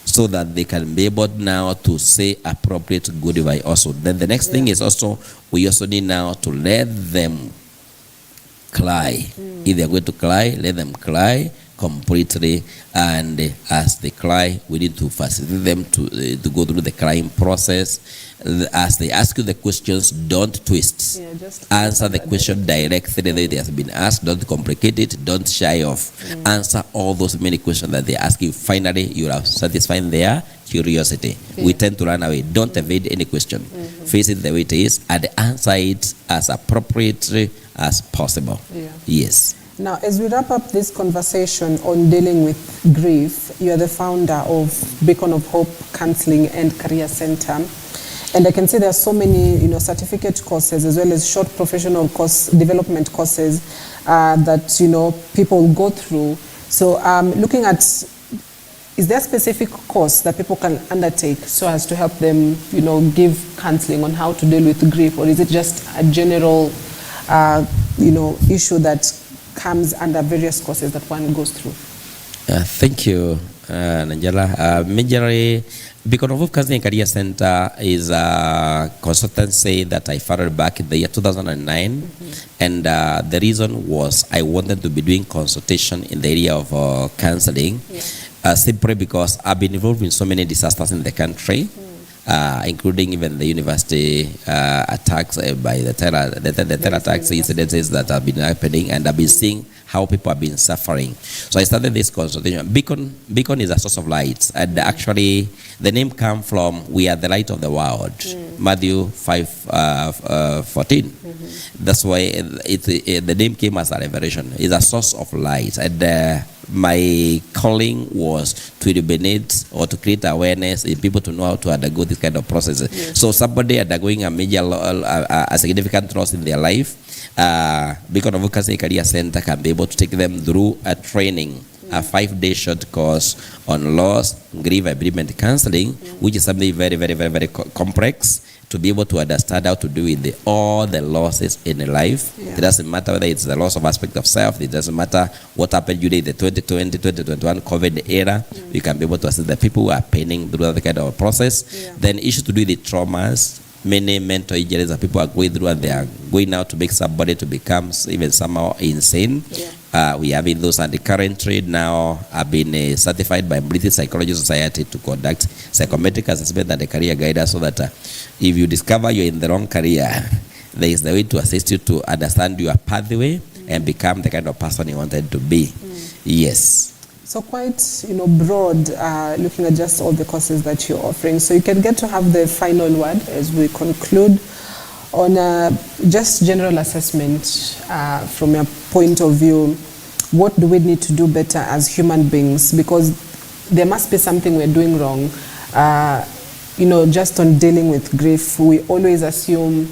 So that they can be able now to say appropriate goodbye also. Then the next thing is also, we also need now to let them cry. If they are going to cry, let them cry completely. And as they cry, we need to facilitate them to go through the crying process. As they ask you the questions, don't twist. Just answer the question directly that it has been asked. Don't complicate it. Don't shy off. Answer all those many questions that they ask you. Finally, you are satisfying their curiosity. We tend to run away. Don't evade any question. Face it the way it is and answer it as appropriately as possible. Yes. Now, as we wrap up this conversation on dealing with grief, you are the founder of Beacon of Hope Counseling and Career Center. And I can see there are so many, certificate courses as well as short professional course development courses that, people go through. So looking at, is there a specific course that people can undertake so as to help them, give counseling on how to deal with grief? Or is it just a general, issue that comes under various courses that one goes through? Thank you, Nanjala. Majorly, Beacon of Hope Counseling Career Center is a consultancy that I founded back in the year 2009. And the reason was I wanted to be doing consultation in the area of counseling, simply because I've been involved in so many disasters in the country. Including even the university attacks by the terror attacks incidences that have been happening, and I've been seeing how people have been suffering. So I started this consultation. Beacon is a source of light, and actually the name comes from we are the light of the world. Matthew 5:14. That's why the name came as a revelation. It's a source of light, and my calling was to illuminate or to create awareness in people to know how to undergo this kind of processes. So somebody undergoing a major, a significant loss in their life, Beacon of Hope Counseling Career Center can be able to take them through a training, a 5-day short course on loss, grief, and bereavement counseling, which is something very, very, very, very complex to be able to understand how to do with all the losses in life. It doesn't matter whether it's the loss of aspect of self. It doesn't matter what happened during the 2020, 2021 COVID era. We can be able to assist the people who are paining through that kind of process. Then issues to do with the traumas, many mental injuries that people are going through, and they are going out to make somebody to become even somehow insane. We have in those, and currently now I've been certified by British Psychology Society to conduct psychometric assessment and a career guidance, so that if you discover you're in the wrong career, there is the way to assist you to understand your pathway and become the kind of person you wanted to be. Yes. So quite, broad, looking at just all the courses that you're offering. So you can get to have the final word as we conclude On just general assessment, from your point of view, what do we need to do better as human beings? Because there must be something we're doing wrong. Just on dealing with grief, we always assume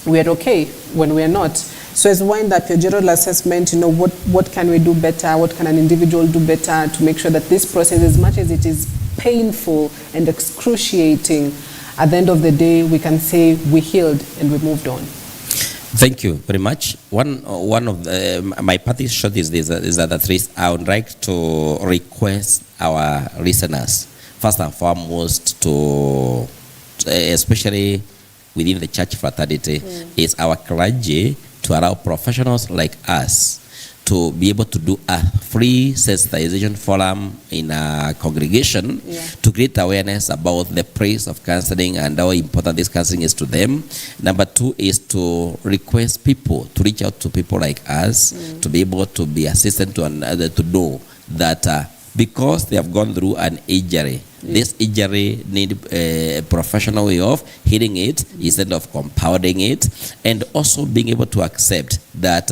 we're okay when we're not. So as wind up your general assessment, what can we do better? What can an individual do better to make sure that this process, as much as it is painful and excruciating, at the end of the day, we can say we healed and we moved on? Thank you very much. One of my parting shot is this: that I would like to request our listeners, first and foremost, to especially within the church fraternity, is our clergy to allow professionals like us to be able to do a free sensitization forum in a congregation to create awareness about the praise of counseling and how important this counseling is to them. Number two is to request people to reach out to people like us to be able to be assistant to another, to know that because they have gone through an injury, this injury need a professional way of healing it instead of compounding it, and also being able to accept that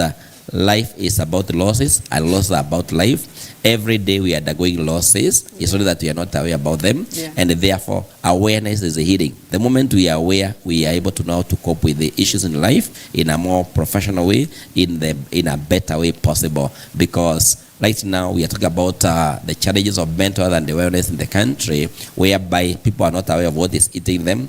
life is about losses and losses are about life. Every day we are undergoing losses. It's only that we are not aware about them, and therefore awareness is a healing. The moment we are aware, we are able to know how to cope with the issues in life in a more professional way, in a better way possible. Because right now we are talking about the challenges of mental health and awareness in the country, whereby people are not aware of what is eating them.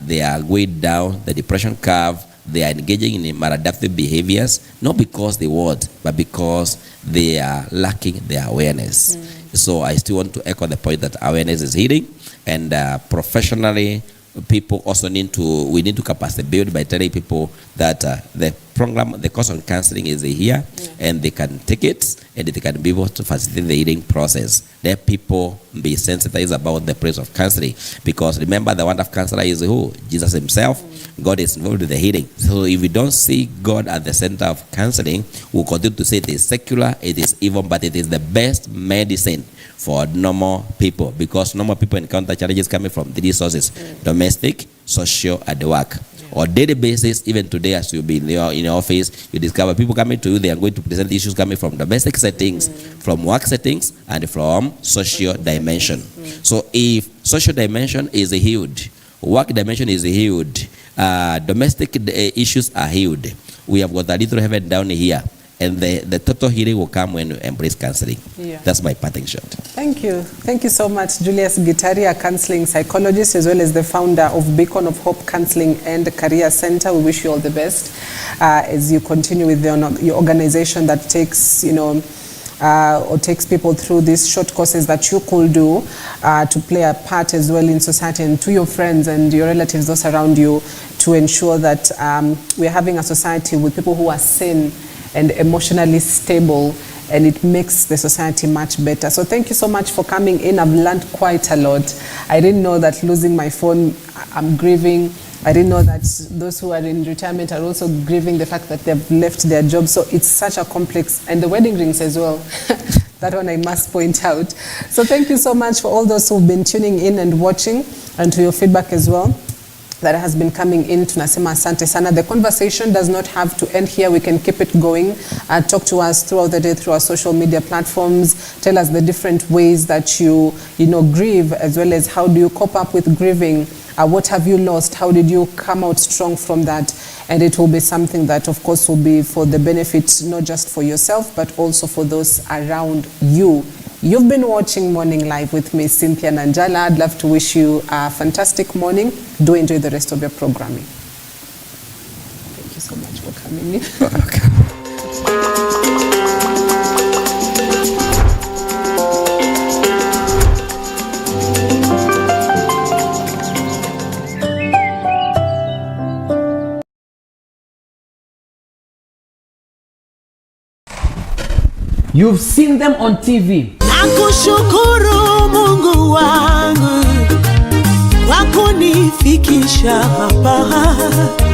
They are going down the depression curve. They are engaging in maladaptive behaviors, not because they want, but because they are lacking their awareness. So I still want to echo the point that awareness is healing, and professionally, people also we need to capacity build by telling people that the program, the course on counseling is here, and they can take it, and they can be able to facilitate the healing process. Let people be sensitized about the praise of counseling, because remember, the wonderful counselor is who? Jesus himself. God is involved in the healing. So if we don't see God at the center of counseling, we'll continue to say it is secular, it is evil, but it is the best medicine for normal people, because normal people encounter challenges coming from three sources: domestic, social, and work. On daily basis, even today, as you'll be in your office, you discover people coming to you, they are going to present issues coming from domestic settings, from work settings, and from social dimension. So if social dimension is healed, work dimension is healed, domestic issues are healed, we have got a little heaven down here. And the total healing will come when you embrace counseling. That's my parting shot. Thank you. Thank you so much, Julius Gitari, a counseling psychologist, as well as the founder of Beacon of Hope Counseling and Career Center. We wish you all the best as you continue with your organization that takes, or takes people through these short courses that you could do to play a part as well in society, and to your friends and your relatives, those around you, to ensure that we're having a society with people who are sane and emotionally stable, and it makes the society much better. So thank you so much for coming in. I've learned quite a lot. I didn't know that losing my phone, I'm grieving. I didn't know that those who are in retirement are also grieving the fact that they've left their job. So it's such a complex, and the wedding rings as well. That one I must point out. So thank you so much for all those who've been tuning in and watching, and to your feedback as well that has been coming in. Tunasema asante sana. The conversation does not have to end here. We can keep it going. Talk to us throughout the day through our social media platforms. Tell us the different ways that you grieve, as well as how do you cope up with grieving. What have you lost? How did you come out strong from that? And it will be something that, of course, will be for the benefit, not just for yourself, but also for those around you. You've been watching Morning Live with me, Cynthia Nanjala. I'd love to wish you a fantastic morning. Do enjoy the rest of your programming. Thank you so much for coming in. You've seen them on TV. Nakushukuru Mungu wangu kwa kunifikisha hapa.